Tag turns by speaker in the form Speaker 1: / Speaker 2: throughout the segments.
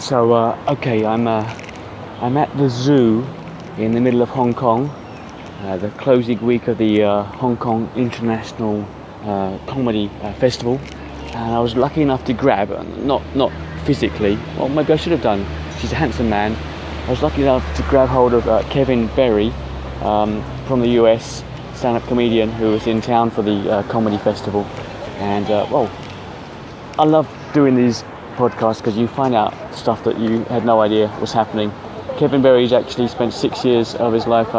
Speaker 1: So, okay, I'm at the zoo in the middle of Hong Kong, the closing week of the Hong Kong International Comedy Festival, and I was lucky enough to grab, not physically, well maybe I should have done. She's a handsome man. I was lucky enough to grab hold of Kevin Berrey from the US, stand-up comedian who was in town for the comedy festival, and well, I love doing these podcasts because you find out stuff that you had no idea was happening. Kevin Berry's actually spent 6 years of his life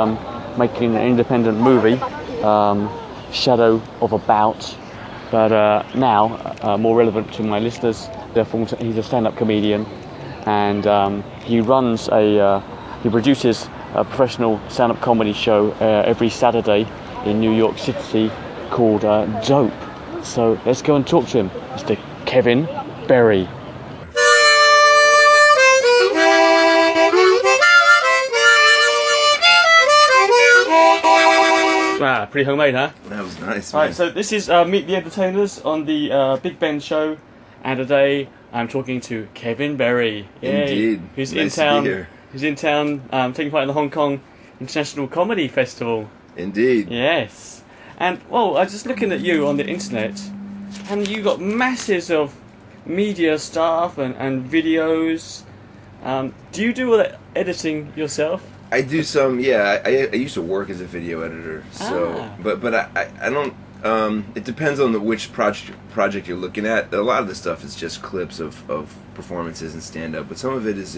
Speaker 1: making an independent movie, Shadow of a Bout, but now, more relevant to my listeners, therefore he's a stand-up comedian, and he produces a professional stand-up comedy show every Saturday in New York City called Dope. So let's go and talk to him, Mr. Kevin Berrey. Ah, pretty homemade, huh?
Speaker 2: That was nice.
Speaker 1: Alright, so this is Meet the Entertainers on the Big Ben show, and today I'm talking to Kevin Berrey.
Speaker 2: Indeed.
Speaker 1: Who's
Speaker 2: nice
Speaker 1: in town?
Speaker 2: To be here.
Speaker 1: Who's in town taking part in the Hong Kong International Comedy Festival.
Speaker 2: Indeed.
Speaker 1: Yes. And, well, I was just looking at you on the internet, and you got masses of media stuff and videos. Do you do all that editing yourself?
Speaker 2: I do some. Yeah, I used to work as a video editor. So, but I don't. It depends on which project you're looking at. A lot of the stuff is just clips of performances and stand up, but some of it is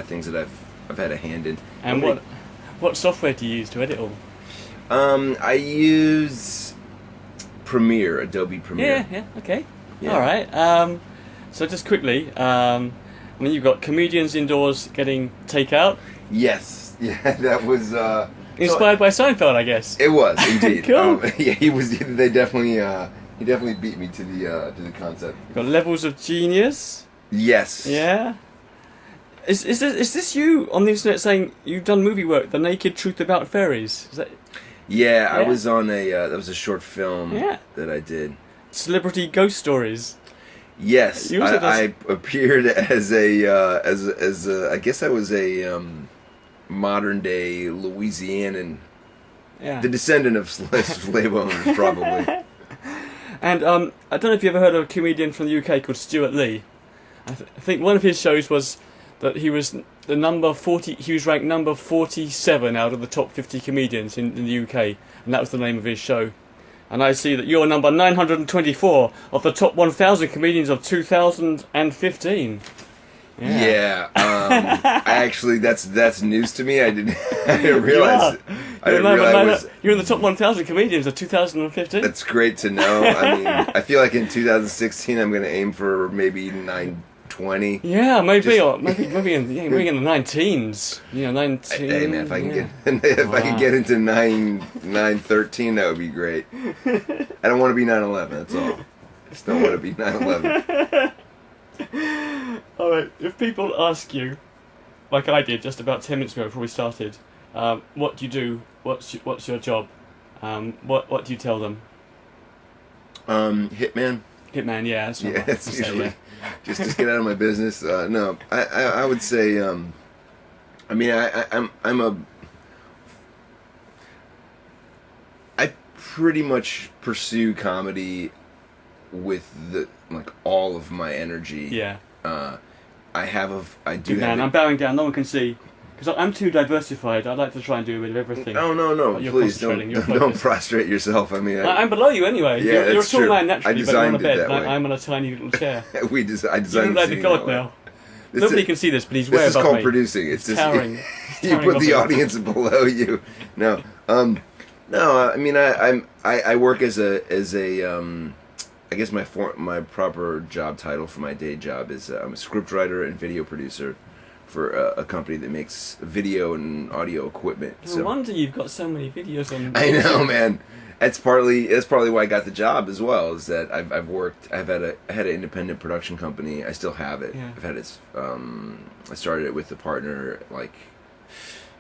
Speaker 2: things that I've had a hand in.
Speaker 1: And what software do you use to edit all?
Speaker 2: I use Premiere, Adobe Premiere.
Speaker 1: Yeah, okay.
Speaker 2: Yeah.
Speaker 1: All right. So just quickly, you've got comedians indoors getting takeout.
Speaker 2: Yes. Yeah, that was
Speaker 1: Inspired by Seinfeld, I guess.
Speaker 2: It was indeed.
Speaker 1: Cool.
Speaker 2: Yeah, he was. They definitely. He definitely beat me to the concept.
Speaker 1: You've got levels of genius.
Speaker 2: Yes.
Speaker 1: Yeah. Is this you on the internet saying you've done movie work, The Naked Truth About Fairies? Is that?
Speaker 2: Yeah, I was on that was a short film
Speaker 1: Yeah.
Speaker 2: that I did.
Speaker 1: Celebrity Ghost Stories.
Speaker 2: Yes,
Speaker 1: You also
Speaker 2: I appeared as a I guess I was a modern day Louisianan, the descendant of slave owners, probably.
Speaker 1: And I don't know if you ever heard of a comedian from the UK called Stuart Lee. I think one of his shows was that he was the number 40. He was ranked number 47 out of the top 50 comedians in the UK, and that was the name of his show. And I see that you're number 924 of the top 1,000 comedians of 2015.
Speaker 2: Yeah. I actually that's news to me. I didn't realize.
Speaker 1: You're in the top 1,000 comedians of 2015.
Speaker 2: That's great to know. I mean, I feel like in 2016 I'm going to aim for maybe 920.
Speaker 1: Yeah, maybe in the 19s. 19.
Speaker 2: Hey man, if I can get I can get into 913, that would be great. I don't want to be 911. That's all. I just don't want to be 911.
Speaker 1: All right. If people ask you, like I did just about 10 minutes ago before we started, what do you do? What's your job? What do you tell them?
Speaker 2: Hitman.
Speaker 1: Hitman, yeah. That's what
Speaker 2: It's usually just get out of my business. No, I would say. I mean, I pretty much pursue comedy with all of my energy.
Speaker 1: Yeah.
Speaker 2: I do.
Speaker 1: Good man, I'm bowing down. No one can see. Because I'm too diversified. I like to try and do a bit of everything.
Speaker 2: Oh no! Please don't prostrate yourself. I mean,
Speaker 1: I'm below you anyway.
Speaker 2: Yeah,
Speaker 1: you're a tall man naturally, but you're on a bed.
Speaker 2: That way.
Speaker 1: I'm on a tiny little chair.
Speaker 2: I designed.
Speaker 1: You look like the god now. Nobody can see this, but he's way above me.
Speaker 2: This is called producing. It's just
Speaker 1: towering.
Speaker 2: You put the audience below you. No, no. I mean, I work as a I guess my proper job title for my day job is I'm a scriptwriter and video producer for a company that makes video and audio equipment.
Speaker 1: No wonder you've got so many videos on.
Speaker 2: I know, man. That's partly why I got the job as well. Is that I had an independent production company. I still have it.
Speaker 1: Yeah.
Speaker 2: I've had it. I started it with a partner like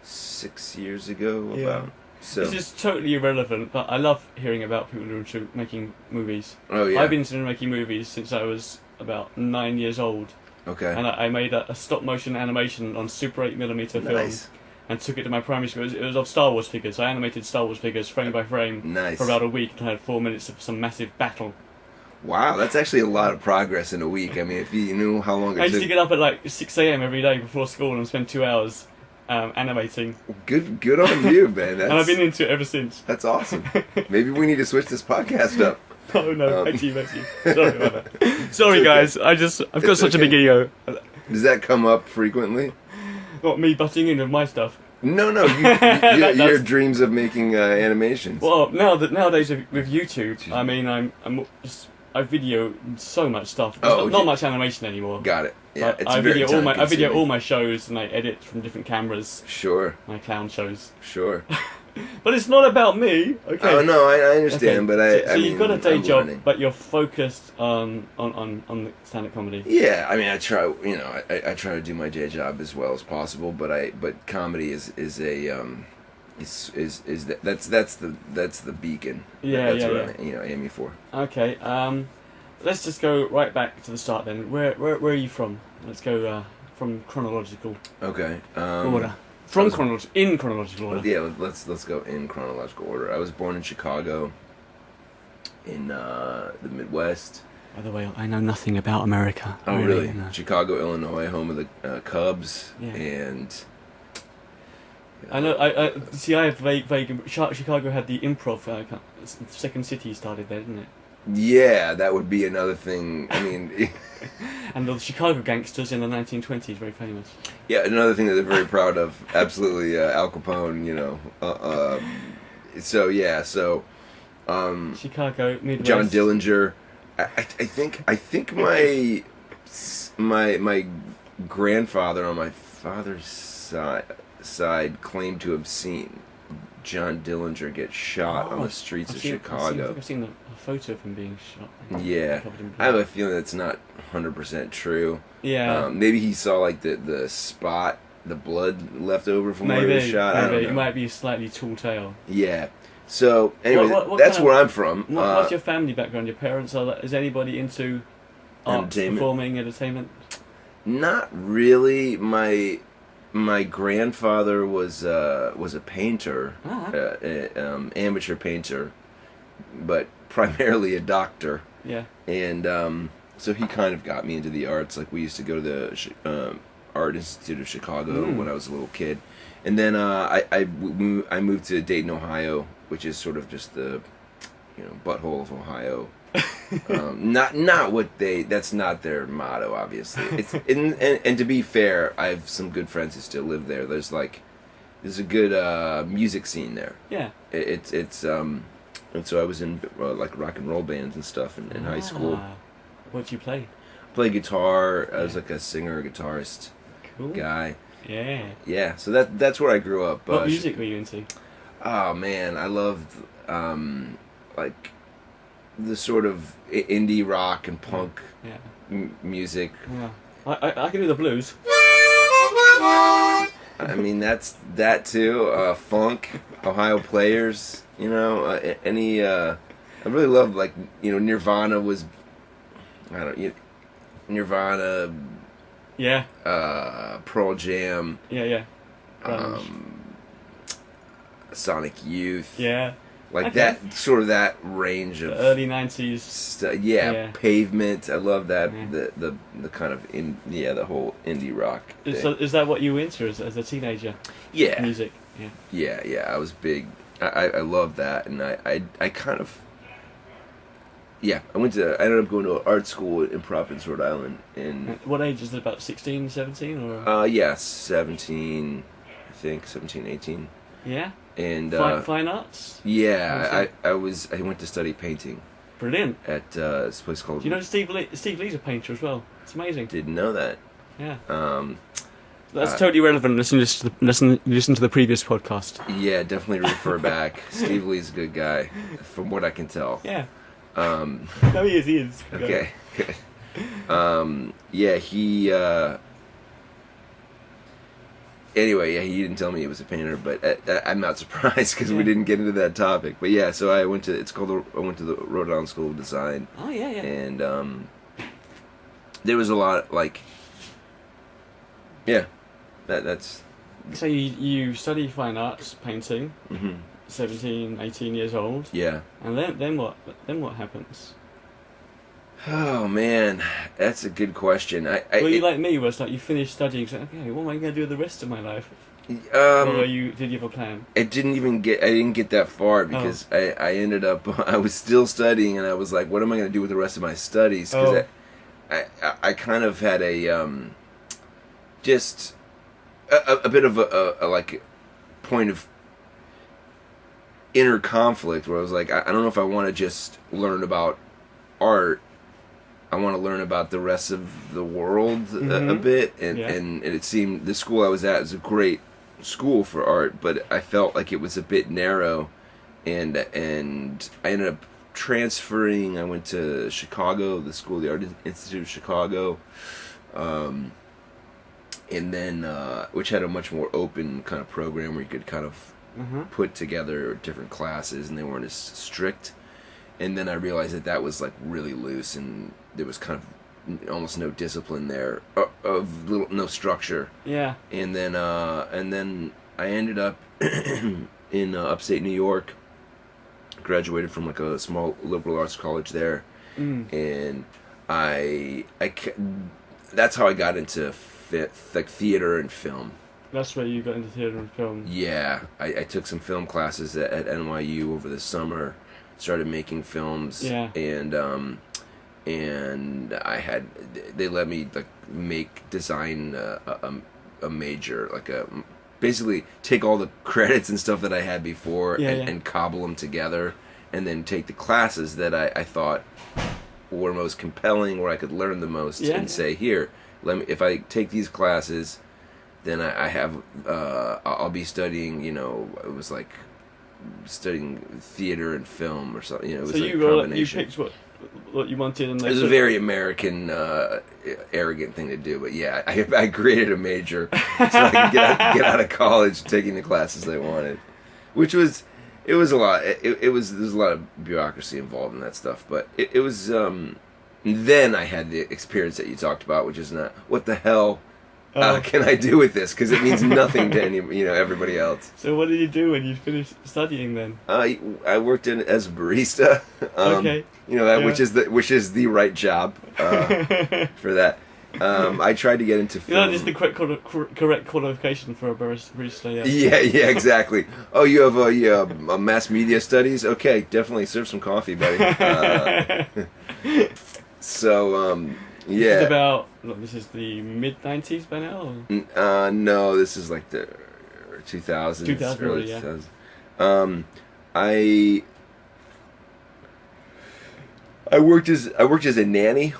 Speaker 2: 6 years ago.
Speaker 1: Yeah.
Speaker 2: So.
Speaker 1: This is totally irrelevant, but I love hearing about people who are making movies.
Speaker 2: Oh yeah.
Speaker 1: I've been making movies since I was about 9 years old.
Speaker 2: Okay.
Speaker 1: And I made a stop motion animation on Super 8mm film.
Speaker 2: Nice.
Speaker 1: And took it to my primary school. It was of Star Wars figures. So I animated Star Wars figures frame by frame
Speaker 2: Nice.
Speaker 1: for about a week and had 4 minutes of some massive battle.
Speaker 2: Wow, that's actually a lot of progress in a week. I mean, if you knew how long it
Speaker 1: I used
Speaker 2: took.
Speaker 1: to get up at like 6 a.m. every day before school and spend 2 hours animating.
Speaker 2: Good on you, man. That's,
Speaker 1: And I've been into it ever since.
Speaker 2: That's awesome. Maybe we need to switch this podcast up.
Speaker 1: Oh no, back to you. Sorry about that. Sorry
Speaker 2: okay.
Speaker 1: guys, I've got
Speaker 2: It's
Speaker 1: such a
Speaker 2: okay.
Speaker 1: big ego.
Speaker 2: Does that come up frequently?
Speaker 1: Not me butting in with my stuff.
Speaker 2: No, your dreams of making animations.
Speaker 1: Well, nowadays with YouTube, I mean, I video so much stuff. There's not much animation anymore.
Speaker 2: Got it. Yeah,
Speaker 1: But
Speaker 2: it's
Speaker 1: I
Speaker 2: very
Speaker 1: video all my shows and I edit from different cameras.
Speaker 2: Sure.
Speaker 1: My clown shows.
Speaker 2: Sure.
Speaker 1: But it's not about me. Okay.
Speaker 2: Oh no, I understand,
Speaker 1: okay.
Speaker 2: but
Speaker 1: So
Speaker 2: I
Speaker 1: you've got a day
Speaker 2: I'm
Speaker 1: job,
Speaker 2: learning.
Speaker 1: but you're focused on the stand-up comedy.
Speaker 2: Yeah, I mean, I try. I try to do my day job as well as possible, but comedy is that's the beacon.
Speaker 1: Yeah,
Speaker 2: that's
Speaker 1: yeah,
Speaker 2: what
Speaker 1: yeah.
Speaker 2: I'm aiming for.
Speaker 1: Okay. Let's just go right back to the start then. Where are you from? Let's go from chronological
Speaker 2: Okay.
Speaker 1: order. In chronological order.
Speaker 2: Yeah, let's go in chronological order. I was born in Chicago, in the Midwest.
Speaker 1: By the way, I know nothing about America.
Speaker 2: Oh, really?
Speaker 1: No.
Speaker 2: Chicago, Illinois, home of the Cubs,
Speaker 1: Yeah.
Speaker 2: and
Speaker 1: I know. I see. I have vague. Chicago had the improv. Second City started there, didn't it?
Speaker 2: yeah, that would be another thing. I mean,
Speaker 1: And the Chicago gangsters in the 1920s, very famous.
Speaker 2: yeah, another thing that they're very proud of. Absolutely, Al Capone. So yeah, so
Speaker 1: Chicago, Midwest.
Speaker 2: John Dillinger. I think my grandfather on my father's side claimed to have seen John Dillinger get shot on the streets of Chicago.
Speaker 1: I've seen a photo of him being shot.
Speaker 2: Yeah,
Speaker 1: Covered in blood.
Speaker 2: I have a feeling that's not 100% true.
Speaker 1: Yeah.
Speaker 2: Maybe he saw like the spot, the blood left over from where he was shot. I don't
Speaker 1: Maybe
Speaker 2: know.
Speaker 1: it might be a slightly tall tale.
Speaker 2: Yeah. So anyway,
Speaker 1: What
Speaker 2: that's
Speaker 1: kind
Speaker 2: where I'm from.
Speaker 1: What's your family background? Your parents is anybody into arts,
Speaker 2: Entertainment.
Speaker 1: performing, entertainment?
Speaker 2: Not really. My grandfather was a painter, amateur painter, but primarily a doctor.
Speaker 1: Yeah.
Speaker 2: And so he kind of got me into the arts. Like we used to go to the Art Institute of Chicago when I was a little kid, and then I moved to Dayton, Ohio, which is sort of just the butthole of Ohio. Not what that's not their motto, obviously. It's and to be fair, I have some good friends who still live there. There's a good music scene there.
Speaker 1: Yeah.
Speaker 2: It's and so I was in like rock and roll bands and stuff in high school.
Speaker 1: What do you play?
Speaker 2: Play guitar. I was like a singer, guitarist
Speaker 1: Cool.
Speaker 2: guy.
Speaker 1: Yeah.
Speaker 2: Yeah, so that's where I grew up.
Speaker 1: What music were you into?
Speaker 2: Oh man, I loved like the sort of indie rock and punk music.
Speaker 1: Yeah. I can do the blues.
Speaker 2: I mean that too. Funk, Ohio Players. Any. I really loved like Nirvana was. I don't. Nirvana.
Speaker 1: Yeah.
Speaker 2: Pearl Jam.
Speaker 1: Yeah.
Speaker 2: Sonic Youth.
Speaker 1: Yeah.
Speaker 2: Like
Speaker 1: Okay.
Speaker 2: that sort of that range of
Speaker 1: The early 90s.
Speaker 2: yeah, Pavement. I love that.
Speaker 1: Yeah.
Speaker 2: The kind of the whole indie rock thing.
Speaker 1: So is that what you were into as a teenager?
Speaker 2: Yeah.
Speaker 1: Music. Yeah.
Speaker 2: Yeah. I was big. I love that, and I kind of. Yeah, I ended up going to art school in Providence, Rhode Island.
Speaker 1: What age is it? About 16, 17? Or?
Speaker 2: Yeah, 17, I think, 17, 18.
Speaker 1: Yeah?
Speaker 2: And
Speaker 1: Fine arts?
Speaker 2: yeah, I went to study painting
Speaker 1: Brilliant.
Speaker 2: at this place called.
Speaker 1: Do you know Steve Lee's a painter as well? It's amazing.
Speaker 2: Didn't know that.
Speaker 1: Yeah.
Speaker 2: That's
Speaker 1: totally relevant. Listen to the previous podcast.
Speaker 2: Yeah, definitely refer back. Steve Lee's a good guy, from what I can tell.
Speaker 1: Yeah. No, he is.
Speaker 2: Okay, good. Yeah, he. Anyway, yeah, he didn't tell me he was a painter, but I'm not surprised because we didn't get into that topic. But yeah, so I went to the Rhode Island School of Design.
Speaker 1: Oh yeah.
Speaker 2: And there was a lot like Yeah, that's.
Speaker 1: So you study fine arts, painting,
Speaker 2: Hmm.
Speaker 1: 17, 18 years old,
Speaker 2: Yeah.
Speaker 1: and then what? Then what happens?
Speaker 2: Oh man, that's a good question.
Speaker 1: Were you like me, where it's like you finish studying, so okay, what am I going to do with the rest of my life? Or
Speaker 2: um,
Speaker 1: did you have a plan?
Speaker 2: it didn't even get. I didn't get that far
Speaker 1: Oh,
Speaker 2: because I ended up. I was still studying, and I was like, what am I going to do with the rest of my studies? Because
Speaker 1: oh,
Speaker 2: I kind of had a just a bit of a like point of inner conflict where I was like, I don't know if I want to just learn about art. I want to learn about the rest of the world a
Speaker 1: mm-hmm.
Speaker 2: bit,
Speaker 1: Yeah,
Speaker 2: and it seemed the school I was at was a great school for art, but I felt like it was a bit narrow, and I ended up transferring. I went to Chicago, the School of the Art Institute of Chicago, um, and then which had a much more open kind of program where you could kind of
Speaker 1: uh-huh.
Speaker 2: put together different classes, and they weren't as strict. And then I realized that was like really loose, and there was kind of almost no discipline there, of little no structure.
Speaker 1: Yeah,
Speaker 2: And then I ended up in upstate New York. Graduated from like a small liberal arts college there,
Speaker 1: mm.
Speaker 2: and that's how I got into like theater and film.
Speaker 1: That's where you got into theatre and film.
Speaker 2: Yeah, I took some film classes at NYU over the summer. Started making films,
Speaker 1: Yeah,
Speaker 2: and they let me like design a major, like basically take all the credits and stuff that I had before,
Speaker 1: yeah,
Speaker 2: and cobble them together, and then take the classes that I thought were most compelling, where I could learn the most,
Speaker 1: yeah.
Speaker 2: and say, here, let me, if I take these classes, then I have I'll be studying, it was like studying theater and film or something. It was
Speaker 1: So
Speaker 2: like a
Speaker 1: you
Speaker 2: combination.
Speaker 1: picked what you wanted, and
Speaker 2: It
Speaker 1: they
Speaker 2: was a
Speaker 1: took.
Speaker 2: very American, arrogant thing to do, but yeah, I created a major so I could get out of college taking the classes I wanted, which was, it was a lot. There's a lot of bureaucracy involved in that stuff, but it was. Then I had the experience that you talked about, which is not what the hell
Speaker 1: Oh.
Speaker 2: can I do with this, because it means nothing to everybody else.
Speaker 1: So what did you do when you finished studying then?
Speaker 2: I worked as a barista.
Speaker 1: Okay.
Speaker 2: That
Speaker 1: Yeah.
Speaker 2: which is the right job for that. I tried to get into film.
Speaker 1: That is the correct qualification for a barista. Yeah.
Speaker 2: Yeah, exactly. Oh, you have a mass media studies? Okay, definitely serve some coffee, buddy. So, yeah.
Speaker 1: This is the mid-90s by now? Or?
Speaker 2: No, this is like the 2000s,
Speaker 1: 2000,
Speaker 2: early
Speaker 1: yeah.
Speaker 2: 2000s. I worked as a nanny.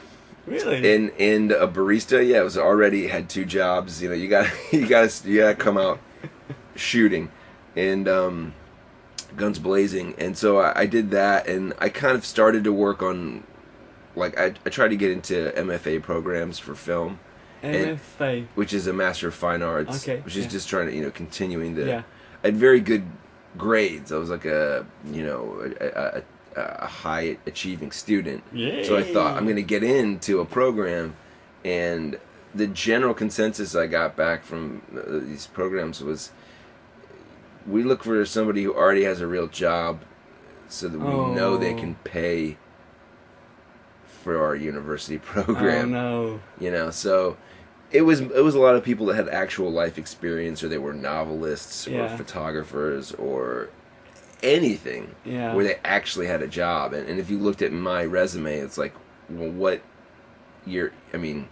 Speaker 1: Really?
Speaker 2: And a barista. Yeah, it was already had two jobs. You got you gotta come out shooting, and guns blazing. And so I did that, and I kind of started to work on, like, I tried to get into MFA programs for film.
Speaker 1: MFA.
Speaker 2: Which is a Master of Fine Arts.
Speaker 1: Okay,
Speaker 2: Which is
Speaker 1: yeah.
Speaker 2: just trying to, continuing the.
Speaker 1: Yeah.
Speaker 2: I had very good grades. I was like a high achieving student.
Speaker 1: Yay.
Speaker 2: So I thought, I'm going to get into a program, and the general consensus I got back from these programs was, we look for somebody who already has a real job, so that we know they can pay for our university program.
Speaker 1: Oh no.
Speaker 2: So it was a lot of people that had actual life experience, or they were novelists or
Speaker 1: Yeah.
Speaker 2: photographers or anything,
Speaker 1: Yeah.
Speaker 2: where they actually had a job. And if you looked at my resume, it's like, well, what you're, I mean,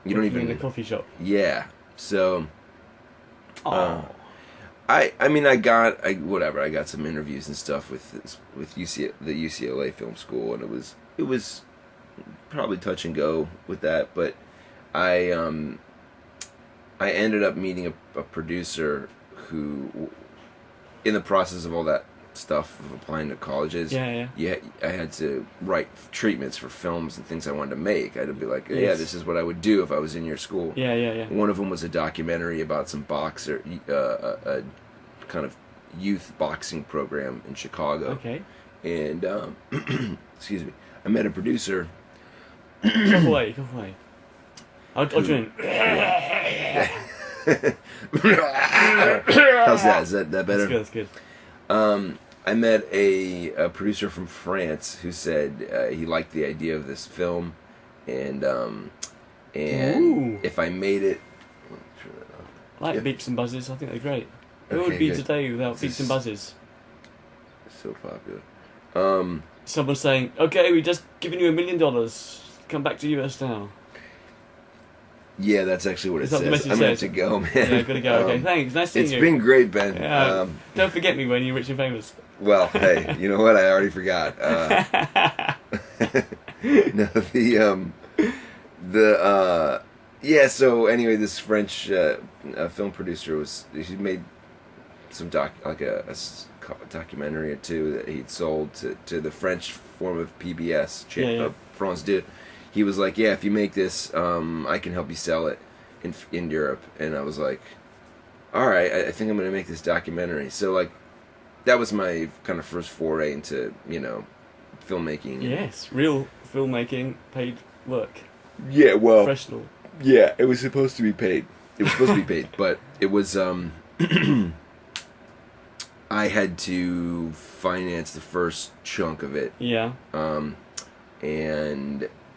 Speaker 2: you don't even
Speaker 1: in the coffee shop.
Speaker 2: Yeah. So
Speaker 1: Oh.
Speaker 2: I got some interviews and stuff with the UCLA Film School, and it was probably touch and go with that, but I ended up meeting a producer who, in the process of all that stuff of applying to colleges, I had to write treatments for films and things I wanted to make. I'd be like, yeah, this is what I would do if I was in your school.
Speaker 1: Yeah.
Speaker 2: One of them was a documentary about some boxer, a kind of youth boxing program in Chicago.
Speaker 1: Okay.
Speaker 2: And excuse me, I met a producer.
Speaker 1: Go away. I'll drink.
Speaker 2: How's that? Is that better?
Speaker 1: That's good.
Speaker 2: I met a producer from France who said he liked the idea of this film, and
Speaker 1: Ooh.
Speaker 2: if I made it,
Speaker 1: I like beeps and buzzes. I think they're great. Who would be today without beeps and buzzes?
Speaker 2: So popular.
Speaker 1: Someone saying, "Okay, we've just given you $1 million. Come back to US now."
Speaker 2: Yeah, that's actually what it
Speaker 1: Is that
Speaker 2: says.
Speaker 1: the message
Speaker 2: I'm gonna have
Speaker 1: says?
Speaker 2: to go, man.
Speaker 1: Yeah, gotta go. Okay, thanks. Nice seeing you.
Speaker 2: It's been great, Ben.
Speaker 1: Yeah. Don't forget me when you're rich and famous.
Speaker 2: Well, hey, you know what? I already forgot. No, yeah. So anyway, this French film producer he made some documentary or two that he'd sold to the French form of PBS, France 2. He was like, "Yeah, if you make this, I can help you sell it in Europe." And I was like, "All right, I think I'm going to make this documentary." So like, that was my kind of first foray into filmmaking.
Speaker 1: Yes, real filmmaking, paid work.
Speaker 2: Yeah, well,
Speaker 1: Professional.
Speaker 2: Yeah, it was supposed to be paid. It was supposed to be paid, but it was I had to finance the first chunk of it.
Speaker 1: Yeah.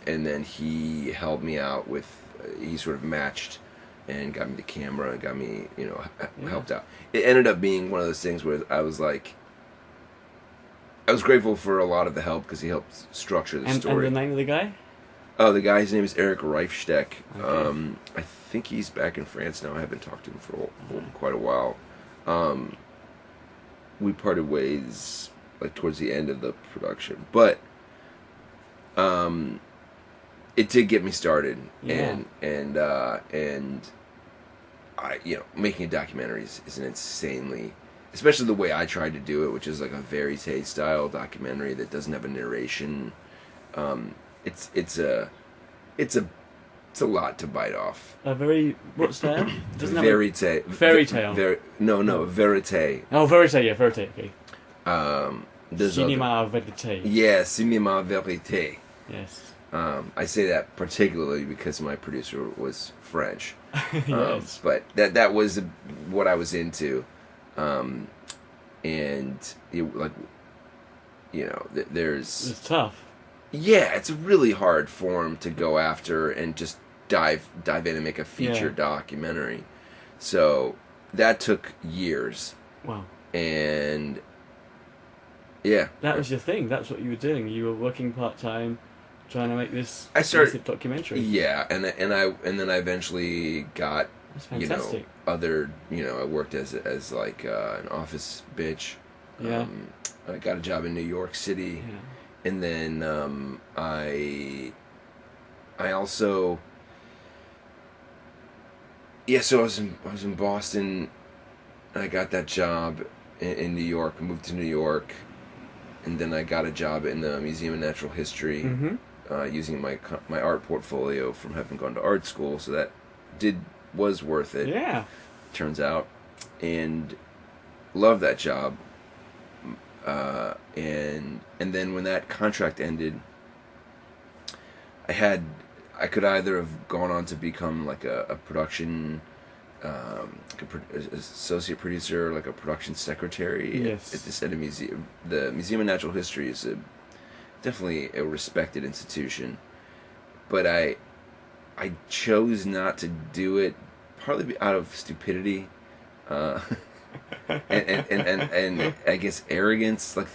Speaker 2: And then he helped me out with, he sort of matched and got me the camera and got me, helped out. It ended up being one of those things where I was like, I was grateful for a lot of the help because he helped structure the story.
Speaker 1: And the name of the guy?
Speaker 2: Oh, the guy's name is Eric Reifsteck.
Speaker 1: Okay.
Speaker 2: I think he's back in France now. I haven't talked to him for quite a while. We parted ways like towards the end of the production, but it did get me started, and I, making a documentary is an insanely, especially the way I tried to do it, which is like a verite style documentary that doesn't have a narration. It's a lot to bite off.
Speaker 1: What style? Doesn't
Speaker 2: Verite.
Speaker 1: Fairy tale.
Speaker 2: No, verite.
Speaker 1: Oh, verite, yeah, verite, okay.
Speaker 2: Cinema
Speaker 1: verite.
Speaker 2: Yeah, cinema verite.
Speaker 1: Yes.
Speaker 2: I say that particularly because my producer was French.
Speaker 1: Yes.
Speaker 2: But that was what I was into. And there's...
Speaker 1: It's tough.
Speaker 2: Yeah, it's a really hard form to go after and just dive in and make a feature documentary. So that took years.
Speaker 1: Wow.
Speaker 2: And yeah,
Speaker 1: that was your thing. That's what you were doing. You were working part-time, trying to make this documentary.
Speaker 2: Yeah, and then I eventually got other. I worked as like an office bitch.
Speaker 1: Yeah.
Speaker 2: I got a job in New York City.
Speaker 1: Yeah.
Speaker 2: And then I also so I was in Boston, and I got that job in New York. I moved to New York, and then I got a job in the Museum of Natural History, using my art portfolio from having gone to art school. So that was worth it.
Speaker 1: Yeah,
Speaker 2: turns out, and loved that job. And then when that contract ended, I could either have gone on to become like a production, associate producer, like a production secretary at the museum. The Museum of Natural History is definitely a respected institution, but I chose not to do it, partly out of stupidity. And I guess arrogance. Like,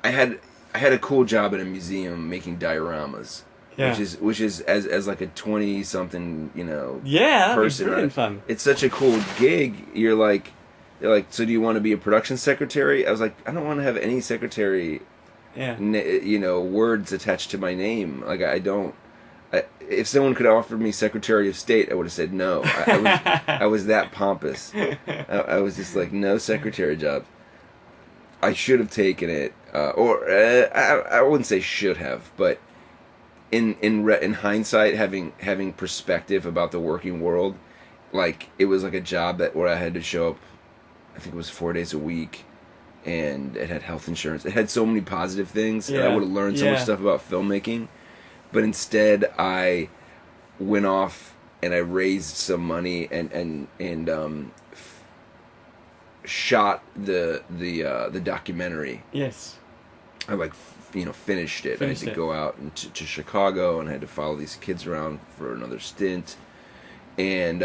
Speaker 2: I had a cool job at a museum making dioramas, which is as like a 20-something person.
Speaker 1: That was fun.
Speaker 2: It's such a cool gig. They're like, so do you want to be a production secretary? I was like, I don't want to have any secretary, words attached to my name. Like, I don't. If someone could offer me Secretary of State, I would have said no. I was that pompous. I was just like, no secretary job. I should have taken it, I wouldn't say should have, but in hindsight, having perspective about the working world, like, it was like a job where I had to show up, I think it was 4 days a week, and it had health insurance. It had so many positive things, and I would have learned so much stuff about filmmaking. But instead, I went off and I raised some money and shot the documentary.
Speaker 1: Yes.
Speaker 2: I finished it. I had
Speaker 1: Finished
Speaker 2: to
Speaker 1: it.
Speaker 2: go out to Chicago, and I had to follow these kids around for another stint, and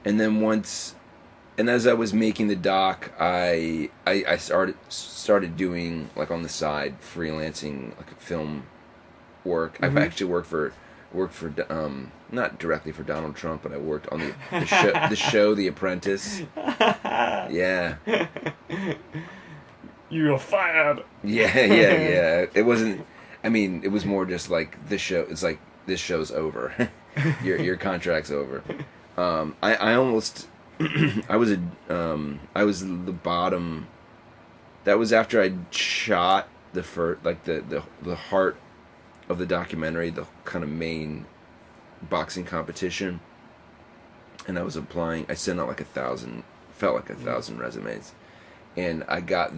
Speaker 2: then once, and as I was making the doc, I started doing, like, on the side, freelancing, like, film work. I've actually worked for not directly for Donald Trump, but I worked on the show The Apprentice. Yeah.
Speaker 1: You're fired.
Speaker 2: Yeah. It wasn't. I mean, it was more just like this show. It's like, this show's over. Your contract's over. I almost. I was the bottom. That was after I shot the first, like, the heart of the documentary, the kind of main boxing competition, and I was applying. I sent out like 1,000 resumes, and I got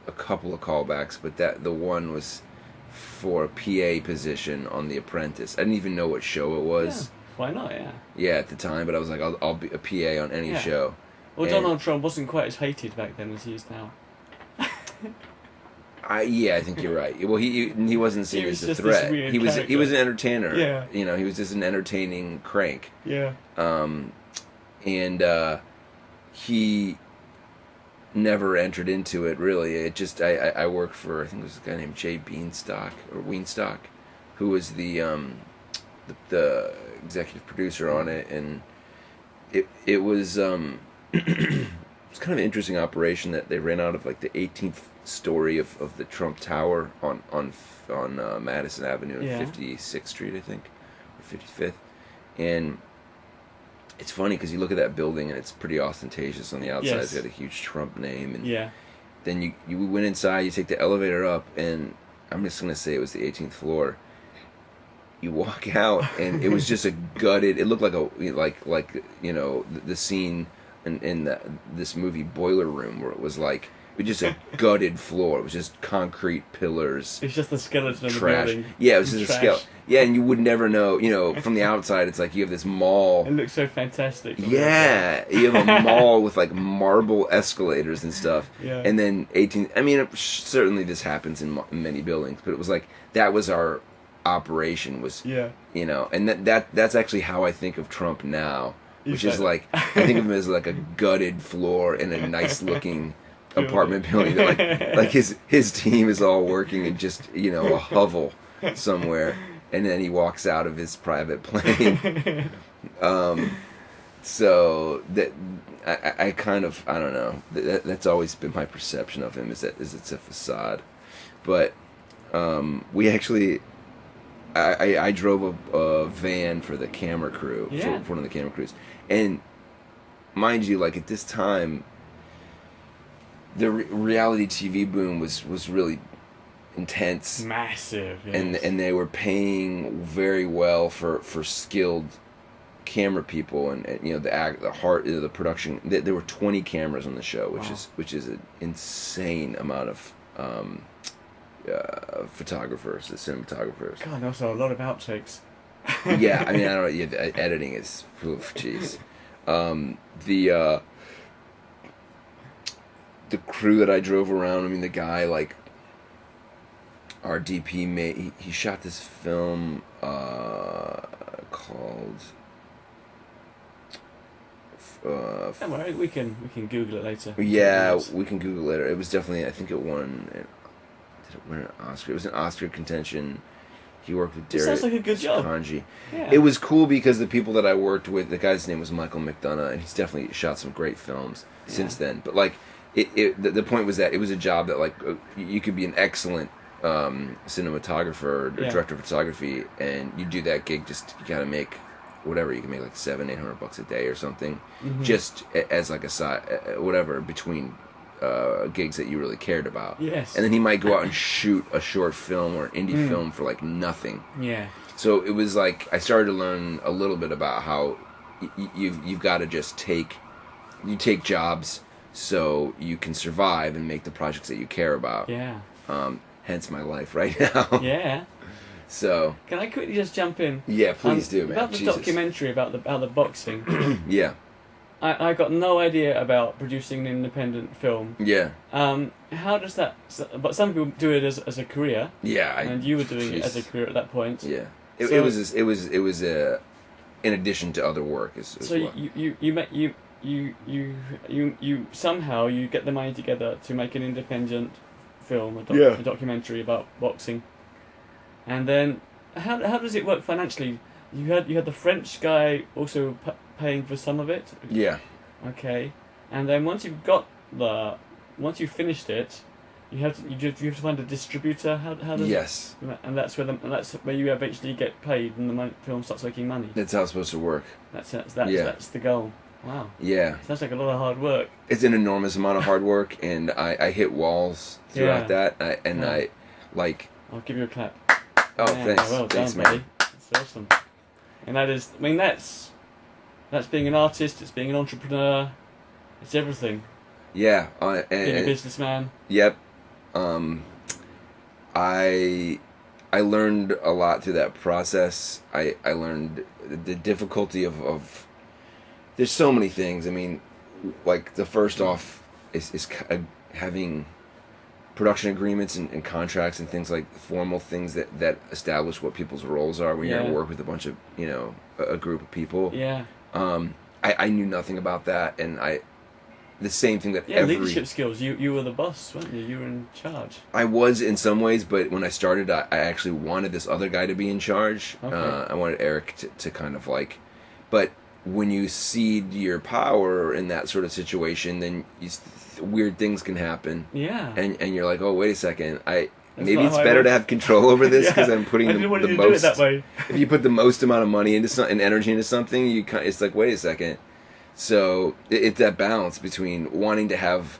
Speaker 2: a couple of callbacks, but the one was for a PA position on The Apprentice. I didn't even know what show it was.
Speaker 1: Yeah. Why not? Yeah.
Speaker 2: Yeah, at the time, but I was like, I'll be a PA on any show.
Speaker 1: Well,
Speaker 2: And
Speaker 1: Donald Trump wasn't quite as hated back then as he is now.
Speaker 2: I think you're right. Well, he wasn't seen
Speaker 1: He was
Speaker 2: as a
Speaker 1: just this
Speaker 2: threat.
Speaker 1: weird
Speaker 2: He was an entertainer.
Speaker 1: Yeah.
Speaker 2: He was just an entertaining crank.
Speaker 1: Yeah.
Speaker 2: And he never entered into it, really. It just, I worked for, I think it was a guy named Jay Weinstock, who was the executive producer on it, and it was it's kind of an interesting operation that they ran out of, like, the 18th story of the Trump Tower on Madison Avenue and 56th Street, I think, or 55th. And it's funny because you look at that building and it's pretty ostentatious on the outside.
Speaker 1: Yes.
Speaker 2: It's got a huge Trump name, and
Speaker 1: Yeah.
Speaker 2: then you went inside, you take the elevator up, and I'm just gonna say it was the 18th floor. You walk out, and it was just a gutted. It looked like the scene in this movie Boiler Room, where it was like, it was just a gutted floor. It was just concrete pillars.
Speaker 1: It's just the skeleton of the
Speaker 2: Trash.
Speaker 1: building.
Speaker 2: Yeah, it was just a
Speaker 1: Trash.
Speaker 2: skeleton. Yeah, and you would never know. From the outside, it's like you have this mall.
Speaker 1: It looks so fantastic.
Speaker 2: Yeah, you have a mall with, like, marble escalators and stuff.
Speaker 1: Yeah.
Speaker 2: And then 18. I mean, certainly this happens in many buildings, but it was like, that was our operation, was,
Speaker 1: Yeah.
Speaker 2: and that's actually how I think of Trump now, which is like, I think of him as like a gutted floor in a nice looking apartment building. Like his team is all working in just, a hovel somewhere, and then he walks out of his private plane. So that I kind of, I don't know, that's always been my perception of him, is it's a facade. But we actually, I drove a van for the camera crew, for one of the camera crews, and mind you, like, at this time, the reality TV boom was really intense,
Speaker 1: Massive. Yes.
Speaker 2: and they were paying very well for skilled camera people, and the production. There were 20 cameras on the show, which is an insane amount of photographers, the cinematographers.
Speaker 1: God, also a lot of outtakes.
Speaker 2: Yeah, I mean, I don't know. Yeah, editing is, jeez. The crew that I drove around. I mean, the guy, like, our DP made. He shot this film called.
Speaker 1: Don't worry, we can Google it later.
Speaker 2: Yeah, we can Google it later. It was definitely. I think it won. Did it win an Oscar? It was an Oscar contention. He worked with Derek.
Speaker 1: Sounds like a good job.
Speaker 2: Kanji.
Speaker 1: Yeah.
Speaker 2: It was cool because the people that I worked with, the guy's name was Michael McDonough, and he's definitely shot some great films since then. But, like, the point was that it was a job that, like, you could be an excellent cinematographer or director of photography, and you do that gig, just, you gotta make whatever, you can make like $700-800 a day or something, just as like a side, whatever, between gigs that you really cared about.
Speaker 1: Yes.
Speaker 2: And then he might go out and shoot a short film or an indie film for like nothing.
Speaker 1: Yeah.
Speaker 2: So it was like, I started to learn a little bit about how you've got to just take jobs so you can survive and make the projects that you care about.
Speaker 1: Yeah.
Speaker 2: Hence my life right now.
Speaker 1: Yeah.
Speaker 2: So
Speaker 1: Can I quickly just jump in?
Speaker 2: yeah, please do, man.
Speaker 1: About the
Speaker 2: Jesus.
Speaker 1: documentary about the boxing.
Speaker 2: Yeah,
Speaker 1: I got no idea about producing an independent film.
Speaker 2: yeah,
Speaker 1: How does that? But some people do it as a career,
Speaker 2: yeah.
Speaker 1: and you were doing it as a
Speaker 2: jeez.
Speaker 1: career at that point.
Speaker 2: Yeah,
Speaker 1: So-
Speaker 2: it was in addition to other work as
Speaker 1: So
Speaker 2: well.
Speaker 1: you somehow you get the money together to make an independent film,
Speaker 2: Yeah.
Speaker 1: a documentary about boxing, and then how does it work financially? You had the French guy also paying for some of it.
Speaker 2: Yeah,
Speaker 1: Okay, and then once you finished it, you have to find a distributor. How does
Speaker 2: yes,
Speaker 1: and that's where you eventually get paid and the film starts making money.
Speaker 2: that's how it's supposed to work.
Speaker 1: That's the goal. Wow,
Speaker 2: Yeah,
Speaker 1: sounds like a lot of hard work.
Speaker 2: it's an enormous amount of hard work, and I hit walls throughout
Speaker 1: Yeah.
Speaker 2: that. I like.
Speaker 1: I'll give you a clap.
Speaker 2: Oh,
Speaker 1: Yeah,
Speaker 2: thanks,
Speaker 1: well
Speaker 2: thanks,
Speaker 1: done,
Speaker 2: man.
Speaker 1: buddy. That's awesome. And that's being an artist. It's being an entrepreneur. It's everything.
Speaker 2: Yeah,
Speaker 1: Being a businessman.
Speaker 2: Yep. I learned a lot through that process. I learned the difficulty of there's so many things. I mean, like the first off is having production agreements and contracts and things like formal things that establish what people's roles are when you're
Speaker 1: Yeah.
Speaker 2: at work with a bunch of a group of people.
Speaker 1: Yeah.
Speaker 2: I knew nothing about that, and the same thing that
Speaker 1: Yeah, leadership skills. You were the boss, weren't you? You were in charge.
Speaker 2: I was in some ways, but when I started, I actually wanted this other guy to be in charge.
Speaker 1: Okay.
Speaker 2: I wanted Eric to kind of like, but when you cede your power in that sort of situation, then weird things can happen,
Speaker 1: Yeah.
Speaker 2: and you're like, oh, wait a second,
Speaker 1: That's
Speaker 2: maybe
Speaker 1: not
Speaker 2: it's
Speaker 1: how I
Speaker 2: better
Speaker 1: work.
Speaker 2: to have control over this because
Speaker 1: Yeah.
Speaker 2: I'm putting
Speaker 1: I didn't want
Speaker 2: the
Speaker 1: you to do it
Speaker 2: most.
Speaker 1: that way.
Speaker 2: If you put the most amount of money into and energy into something, it's like, wait a second. So it's that balance between wanting to have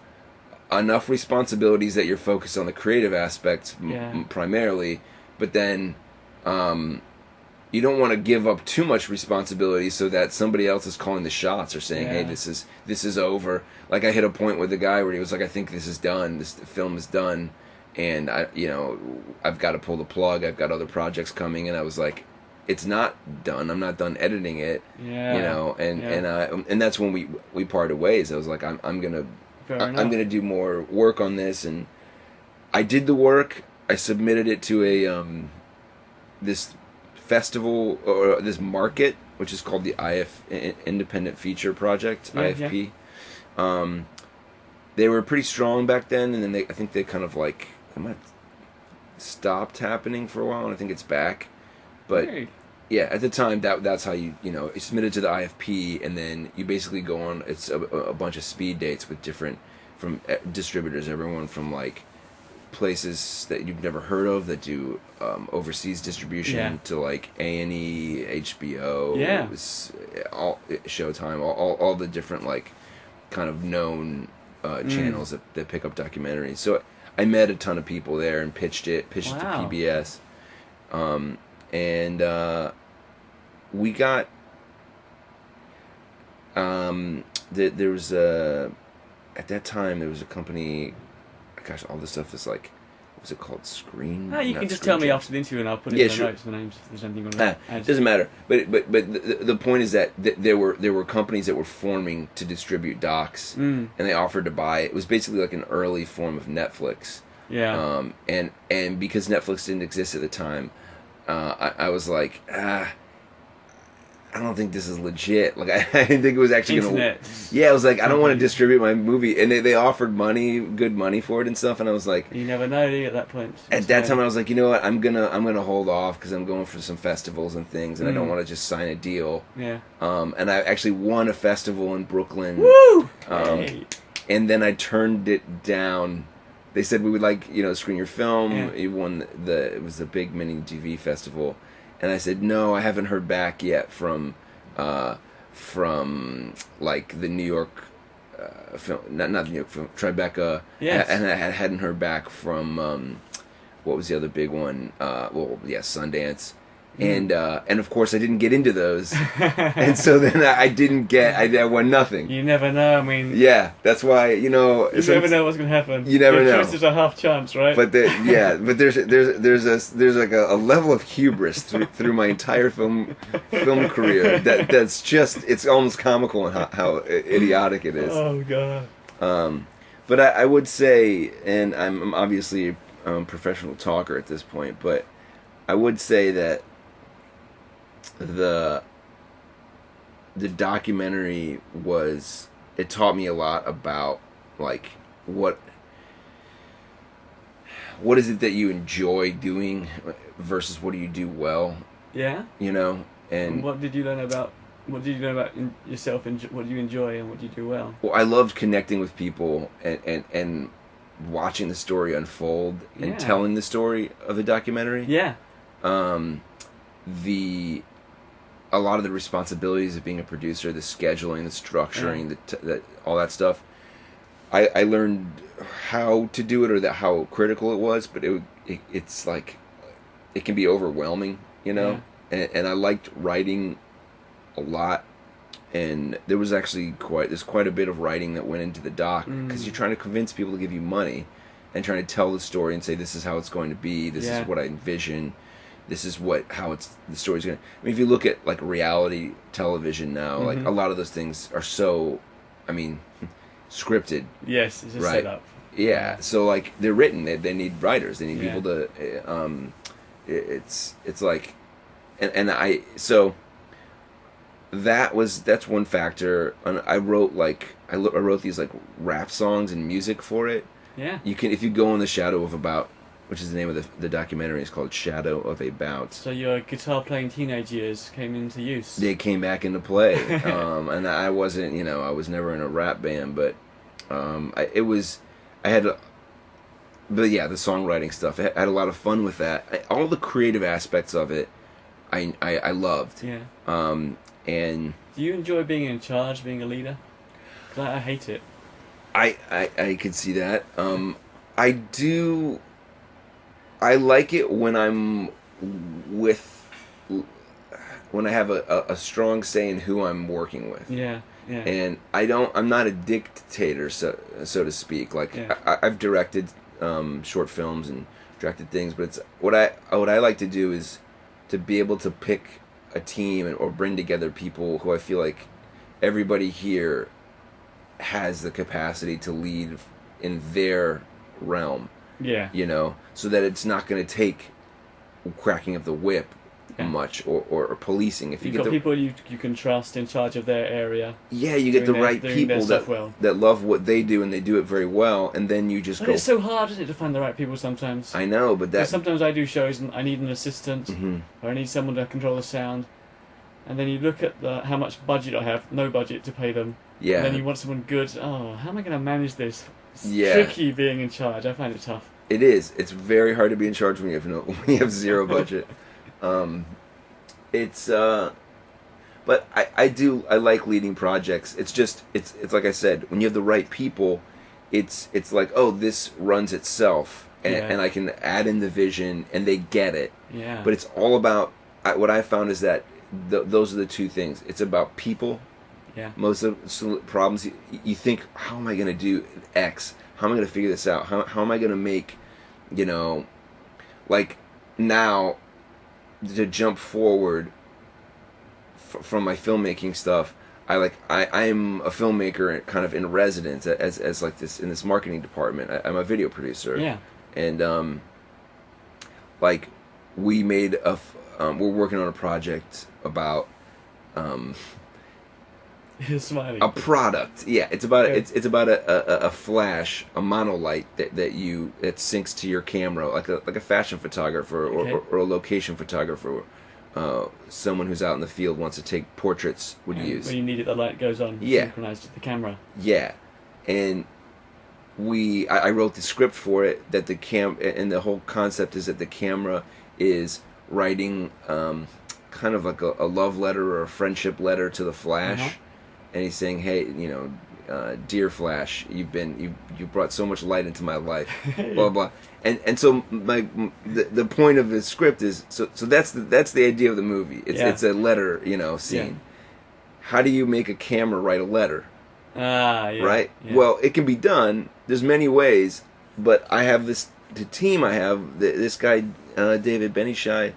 Speaker 2: enough responsibilities that you're focused on the creative aspects
Speaker 1: Yeah.
Speaker 2: primarily, but then you don't want to give up too much responsibility so that somebody else is calling the shots or saying, "Hey,
Speaker 1: Yeah.
Speaker 2: this is over." Like I hit a point with the guy where he was like, "I think this is done. This film is done." And I've got to pull the plug. I've got other projects coming, and I was like, "It's not done. I'm not done editing it."
Speaker 1: Yeah.
Speaker 2: And that's when we parted ways. I was like, I'm gonna do more work on this, and I did the work. I submitted it to a this festival or this market, which is called the Independent Feature Project,
Speaker 1: Yeah,
Speaker 2: IFP. They were pretty strong back then, and then I think they kind of like stopped happening for a while, and I think it's back. But
Speaker 1: Hey.
Speaker 2: yeah, at the time that's how you submitted to the IFP, and then you basically go on. It's a bunch of speed dates with different from distributors, everyone from like places that you've never heard of that do overseas distribution
Speaker 1: Yeah.
Speaker 2: to like A&E, HBO,
Speaker 1: Yeah.
Speaker 2: all Showtime, all the different like kind of known channels that pick up documentaries. So I met a ton of people there and pitched it to
Speaker 1: Wow.
Speaker 2: PBS. And we got there was at that time there was a company. Gosh, all this stuff is like, what was it called? Screen.
Speaker 1: You
Speaker 2: Not
Speaker 1: can just
Speaker 2: Screen
Speaker 1: tell me
Speaker 2: Gems.
Speaker 1: after the interview, and I'll put it
Speaker 2: Yeah,
Speaker 1: in the
Speaker 2: sure.
Speaker 1: notes. The names, if there's anything on
Speaker 2: It
Speaker 1: it.
Speaker 2: doesn't matter. But the point is that there were companies that were forming to distribute docs, and they offered to buy it. It was basically like an early form of Netflix.
Speaker 1: Yeah.
Speaker 2: And because Netflix didn't exist at the time, I was like, I don't think this is legit. Like I didn't think it was actually
Speaker 1: Internet.
Speaker 2: Yeah, I was like, I don't want to distribute my movie, and they offered good money for it and stuff, and I was like,
Speaker 1: You never know, do you, at that point?
Speaker 2: at that time I was like, you know what, I'm gonna hold off because I'm going for some festivals and things, and I don't want to just sign a deal.
Speaker 1: Yeah.
Speaker 2: And I actually won a festival in Brooklyn.
Speaker 1: Woo!
Speaker 2: Hey. And then I turned it down. They said we would like screen your film.
Speaker 1: Yeah.
Speaker 2: You won it was the big mini DV festival, and I said no, I haven't heard back yet from like the New York film, not the New York film, Tribeca.
Speaker 1: Yes.
Speaker 2: And I hadn't heard back from what was the other big one? Sundance. And of course I didn't get into those, and so then I won nothing.
Speaker 1: You never know. I mean,
Speaker 2: Yeah, that's why
Speaker 1: you never know what's going to happen.
Speaker 2: You never know.
Speaker 1: Choice is a half chance, right?
Speaker 2: But there's like a level of hubris through my entire film career that's just, it's almost comical in how idiotic it is.
Speaker 1: Oh god.
Speaker 2: But I would say, and I'm obviously a professional talker at this point, but I would say that the documentary it taught me a lot about like what is it that you enjoy doing versus what do you do well.
Speaker 1: Yeah.
Speaker 2: And
Speaker 1: what did you learn about yourself, and what do you enjoy and what do you do well?
Speaker 2: Well, I loved connecting with people and watching the story unfold and telling the story of the documentary.
Speaker 1: Yeah.
Speaker 2: A lot of the responsibilities of being a producer, the scheduling, the structuring, all that stuff. I learned how to do it, or how critical it was, but it's like it can be overwhelming,
Speaker 1: Yeah.
Speaker 2: And I liked writing a lot, and there was actually quite a bit of writing that went into the doc, because you're trying to convince people to give you money and trying to tell the story and say this is how it's going to be, this is what I envision, this is how the story's going to. I mean, if you look at like reality television now, like a lot of those things are so, I mean, scripted.
Speaker 1: Yes, it's just set up.
Speaker 2: Yeah, so like they're written. They need writers. They need people to. It's like, so. That's one factor. And I wrote these like rap songs and music for it.
Speaker 1: Yeah.
Speaker 2: You can, if you go in the shadow of about, which is the name of the documentary. It's called Shadow of a Bounce.
Speaker 1: So your guitar playing teenage years came into use.
Speaker 2: They came back into play, and I wasn't, I was never in a rap band, but the songwriting stuff. I had a lot of fun with that. All the creative aspects of it, I loved.
Speaker 1: Yeah.
Speaker 2: And
Speaker 1: do you enjoy being in charge, being a leader? 'Cause I hate it.
Speaker 2: I could see that. I do. I like it when when I have a strong say in who I'm working with.
Speaker 1: Yeah, yeah.
Speaker 2: And I'm not a dictator, so to speak. Like I've directed short films and directed things, but it's what I like to do is to be able to pick a team or bring together people who I feel like everybody here has the capacity to lead in their realm.
Speaker 1: Yeah.
Speaker 2: So that it's not going to take cracking of the whip much or policing. If
Speaker 1: you've got people you can trust in charge of their area.
Speaker 2: Yeah, you get the right people that love what they do and they do it very well, and then you just go.
Speaker 1: It's so hard, isn't it, to find the right people sometimes?
Speaker 2: I know, but
Speaker 1: sometimes I do shows and I need an assistant, or I need someone to control the sound, and then you look at how much budget I have, no budget to pay them. Yeah. And then you want someone good. Oh, how am I going to manage this? It's tricky being in charge. I find it tough.
Speaker 2: It is. It's very hard to be in charge when you have zero budget. But I like leading projects. It's just it's like I said, when you have the right people, it's like, oh, this runs itself, and I can add in the vision and they get it.
Speaker 1: Yeah.
Speaker 2: But it's all about what I found is that those are the two things. It's about people.
Speaker 1: Yeah. Most
Speaker 2: of the problems you think, how am I going to do X? How am I going to figure this out? How am I going to make, like now, to jump forward from my filmmaking stuff, I'm a filmmaker kind of in residence as like this in this marketing department. I'm a video producer.
Speaker 1: Yeah.
Speaker 2: And like we made we're working on a project about
Speaker 1: smiling.
Speaker 2: A product. Yeah, it's about it's about a flash, a monolight that syncs to your camera, like a fashion photographer or a location photographer, someone who's out in the field wants to take portraits would use.
Speaker 1: When you need it, the light goes on, synchronized with the camera.
Speaker 2: Yeah, and I wrote the script for it, that and the whole concept is that the camera is writing kind of like a love letter or a friendship letter to the flash. And he's saying, hey, dear Flash, you brought so much light into my life, blah blah. And so the point of the script is so that's the idea of the movie. It's a letter, scene.
Speaker 1: Yeah.
Speaker 2: How do you make a camera write a letter?
Speaker 1: Yeah.
Speaker 2: Right?
Speaker 1: Yeah.
Speaker 2: Well, it can be done. There's many ways, but I have the team I have, this guy, David Benishai.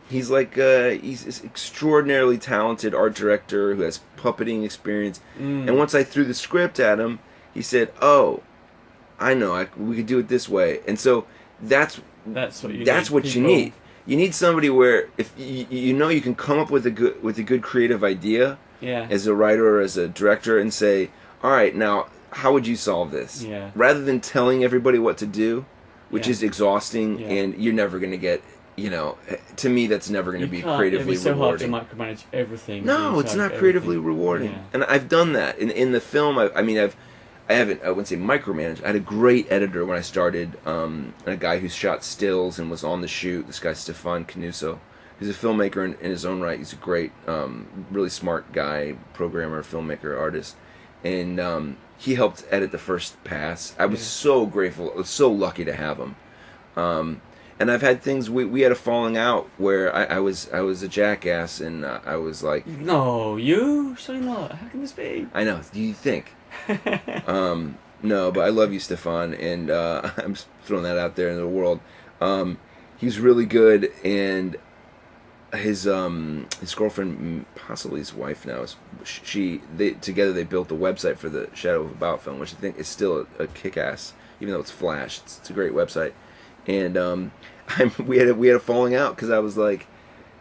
Speaker 2: He's like, he's this extraordinarily talented art director who has puppeting experience. And once I threw the script at him, he said, "Oh, I know, we could do it this way." And so that's what you need. You need somebody where if you can come up with a good creative idea, as a writer or as a director, and say, "All right, now how would you solve this?"
Speaker 1: Yeah.
Speaker 2: Rather than telling everybody what to do, which is exhausting, and you're never going to get. To me, that's never going to be creatively rewarding.
Speaker 1: It's so hard to micromanage everything.
Speaker 2: No, it's not creatively rewarding. Yeah. And I've done that in the film. I wouldn't say micromanage. I had a great editor when I started, a guy who shot stills and was on the shoot. This guy, Stefan Canuso. He's a filmmaker in his own right. He's a great, really smart guy, programmer, filmmaker, artist. And he helped edit the first pass. I was so grateful. I was so lucky to have him. And I've had things. We had a falling out where I was a jackass, and I was like,
Speaker 1: "No, you? Surely not. How can this be?"
Speaker 2: I know. Do you think? No, but I love you, Stefan, and I'm throwing that out there in the world. He's really good, and his girlfriend, possibly his wife now, together they built the website for the Shadow of About film, which I think is still a kick-ass, even though it's Flash. It's a great website. And we had a falling out because I was like,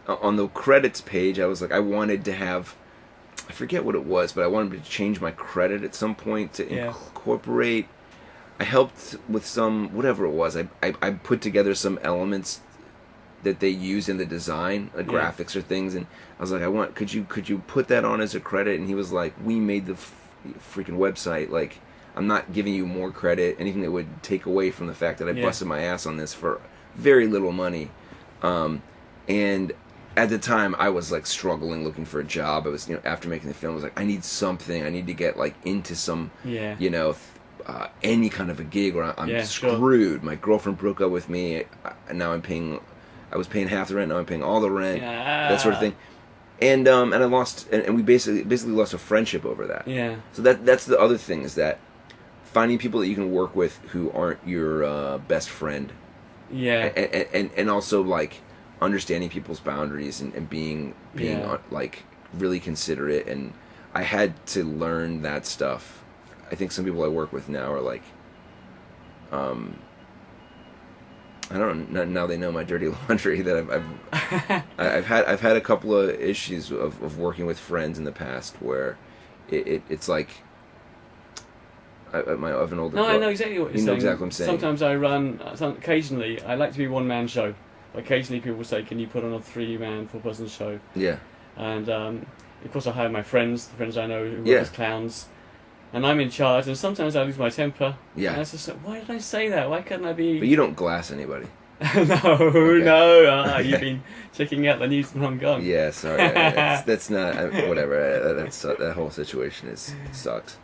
Speaker 2: on the credits page, I was like, I wanted to have, I forget what it was, but I wanted to change my credit at some point to incorporate. I helped with some, whatever it was. I put together some elements that they use in the design, graphics or things, and I was like, could you put that on as a credit? And he was like, we made the freaking website, like, I'm not giving you more credit, anything that would take away from the fact that I busted my ass on this for very little money. And at the time, I was like struggling, looking for a job. I was, after making the film, I was like, I need something. I need to get like into some, any kind of a gig, or I'm screwed. Sure. My girlfriend broke up with me. Now I was paying half the rent. Now I'm paying all the rent. That sort of thing. And I lost, and we basically lost a friendship over that. Yeah. So that's the other thing, is that finding people that you can work with who aren't your best friend. Yeah. And also like understanding people's boundaries and being like really considerate. And I had to learn that stuff. I think some people I work with now are like, I don't know. Now they know my dirty laundry that I've had a couple of issues of working with friends in the past where it's like I have an older.
Speaker 1: No, I know exactly what you're saying.
Speaker 2: You know exactly what I'm saying.
Speaker 1: Sometimes I run. Occasionally, I like to be a one-man show. Occasionally, people say, "Can you put on a 3-man, 4-person show?" Yeah. And of course, I hire my friends, the friends I know who work as clowns. And I'm in charge, and sometimes I lose my temper. Yeah. And I just like, why did I say that? Why couldn't I be...
Speaker 2: But you don't glass anybody.
Speaker 1: No. You've been checking out the news from Hong Kong.
Speaker 2: Yeah, sorry. That's not... whatever. That whole situation sucks.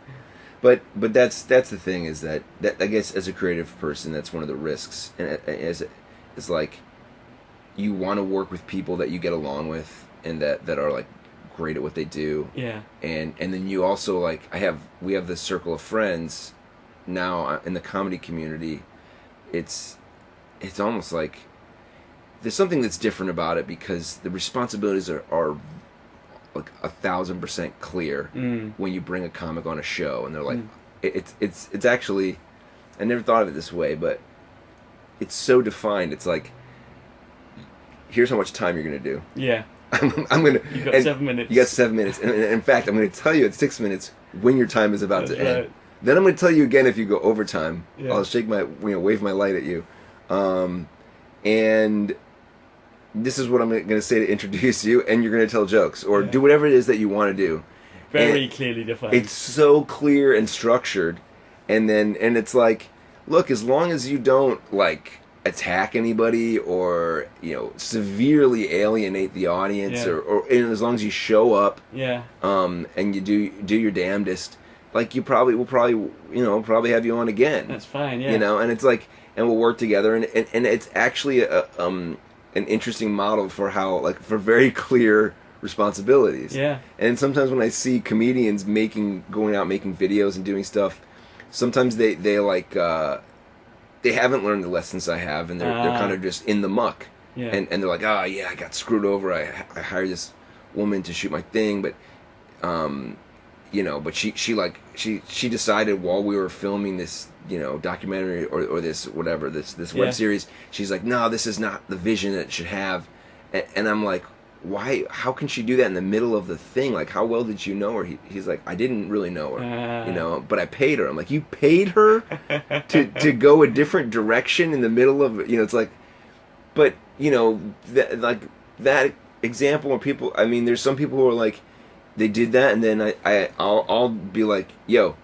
Speaker 2: But that's the thing, is that I guess as a creative person, that's one of the risks. And it's like, you want to work with people that you get along with and that are like great at what they do. Yeah. And then you also like, we have this circle of friends now in the comedy community. It's almost like there's something that's different about it, because the responsibilities are like 1,000% clear when you bring a comic on a show, and they're like, it's actually, I never thought of it this way, but it's so defined. It's like, here's how much time you're gonna do. Yeah. I'm gonna. You got 7 minutes. You got 7 minutes, and in fact, I'm gonna tell you at 6 minutes when your time is about to end. Then I'm gonna tell you again if you go overtime. Yeah. I'll shake my, wave my light at you, and this is what I'm gonna say to introduce you, and you're gonna tell jokes or do whatever it is that you want to do.
Speaker 1: Very clearly defined.
Speaker 2: It's so clear and structured, and it's like, look, as long as you don't like attack anybody or severely alienate the audience, or and as long as you show up, and you do your damnedest, like we'll probably have you on again.
Speaker 1: That's fine, yeah.
Speaker 2: You know, and it's like, and we'll work together, and it's actually an interesting model for how, like, for very clear responsibilities.
Speaker 1: Yeah.
Speaker 2: And sometimes when I see comedians going out making videos and doing stuff, sometimes they they haven't learned the lessons I have, and they're kind of just in the muck.
Speaker 1: Yeah.
Speaker 2: And they're like, oh yeah, I got screwed over. I hired this woman to shoot my thing, but you know, but she decided while we were filming this, you know, documentary or this whatever, this web series, she's like, no, this is not the vision that it should have. And I'm like, why? How can she do that in the middle of the thing? Like, how well did you know her? He's like, I didn't really know her, you know, but I paid her. I'm like, you paid her to go a different direction in the middle of, you know, it's like, but you know, that example where people, I mean, there's some people who are like, they did that, and then I'll be like, yo,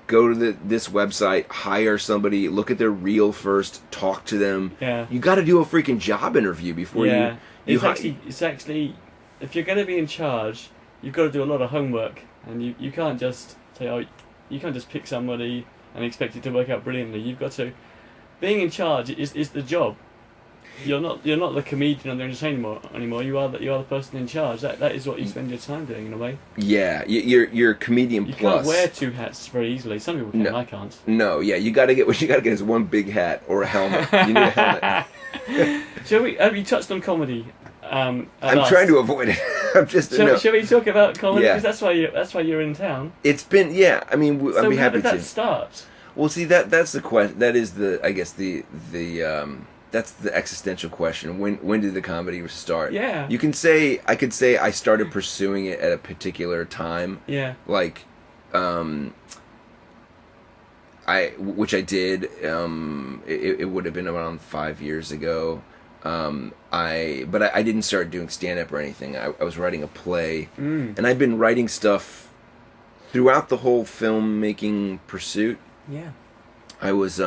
Speaker 2: go to this website, hire somebody, look at their reel first, talk to them.
Speaker 1: Yeah.
Speaker 2: You got to do a freaking job interview before you.
Speaker 1: It's actually, if you're going to be in charge, you've got to do a lot of homework, and you can't just say, oh, you can't just pick somebody and expect it to work out brilliantly. You've got to, being in charge is the job. You're not the comedian or the entertainer anymore. You are the person in charge. That is what you spend your time doing, in a way.
Speaker 2: Yeah, you're a comedian
Speaker 1: you
Speaker 2: plus.
Speaker 1: You can't wear two hats very easily. Some people can.
Speaker 2: No.
Speaker 1: I can't.
Speaker 2: No, yeah, what you gotta get is one big hat or a helmet. You need a helmet.
Speaker 1: Have you touched on comedy?
Speaker 2: I'm trying to avoid it. I'm just.
Speaker 1: Shall we talk about comedy?
Speaker 2: Yeah.
Speaker 1: Because that's why you're in town.
Speaker 2: It's been, yeah. I mean, I'd be happy to.
Speaker 1: How did that start?
Speaker 2: Well, see, that's the question. That is I guess the that's the existential question. When did the comedy start?
Speaker 1: Yeah.
Speaker 2: I could say I started pursuing it at a particular time.
Speaker 1: Yeah.
Speaker 2: Like, which I did. It would have been around 5 years ago. I didn't start doing stand-up or anything. I was writing a play, and I've been writing stuff throughout the whole filmmaking pursuit.
Speaker 1: Yeah.
Speaker 2: I was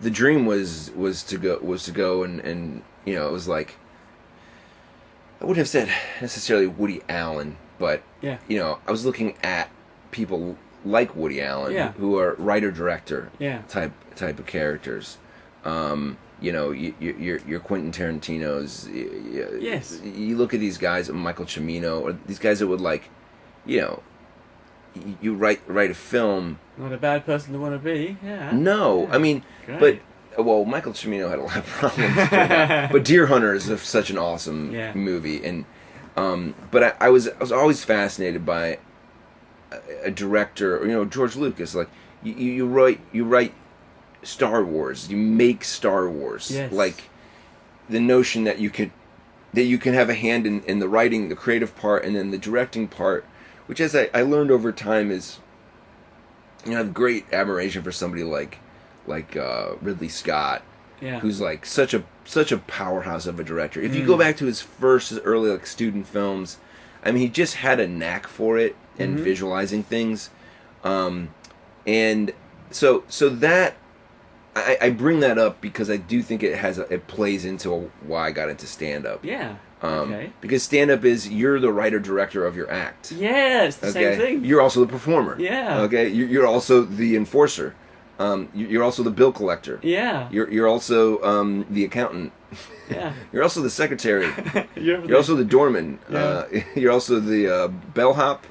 Speaker 2: the dream was to go and you know, it was like, I wouldn't have said necessarily Woody Allen, but
Speaker 1: yeah,
Speaker 2: you know, I was looking at people like Woody Allen, who are writer director type of characters. You know, your Quentin Tarantino's.
Speaker 1: Yes.
Speaker 2: You look at these guys, Michael Cimino, or these guys that would, like, you know, you write a film.
Speaker 1: Not a bad person to want to be. Yeah.
Speaker 2: No,
Speaker 1: yeah.
Speaker 2: I mean,
Speaker 1: Great.
Speaker 2: but Michael Cimino had a lot of problems. But Deer Hunter is such an awesome movie, and but I was always fascinated by a director, or, you know, George Lucas. Like, you write Star Wars, you make Star Wars.
Speaker 1: Yes. Like,
Speaker 2: the notion that you can have a hand in the writing, the creative part, and then the directing part, which, as I learned over time, is, you know, I have great admiration for somebody like Ridley Scott, who's like such a powerhouse of a director. If you go back to his early like student films, I mean, he just had a knack for it and visualizing things, and so that I bring that up because I do think it plays into why I got into stand up.
Speaker 1: Yeah. Okay.
Speaker 2: Because stand-up is, you're the writer-director of your act.
Speaker 1: Yeah, it's the same thing.
Speaker 2: You're also the performer.
Speaker 1: Yeah.
Speaker 2: Okay. You're also the enforcer. You're also the bill collector.
Speaker 1: Yeah.
Speaker 2: You're also the accountant.
Speaker 1: Yeah.
Speaker 2: You're also the secretary.
Speaker 1: You're
Speaker 2: also the doorman.
Speaker 1: Yeah.
Speaker 2: You're also the bellhop,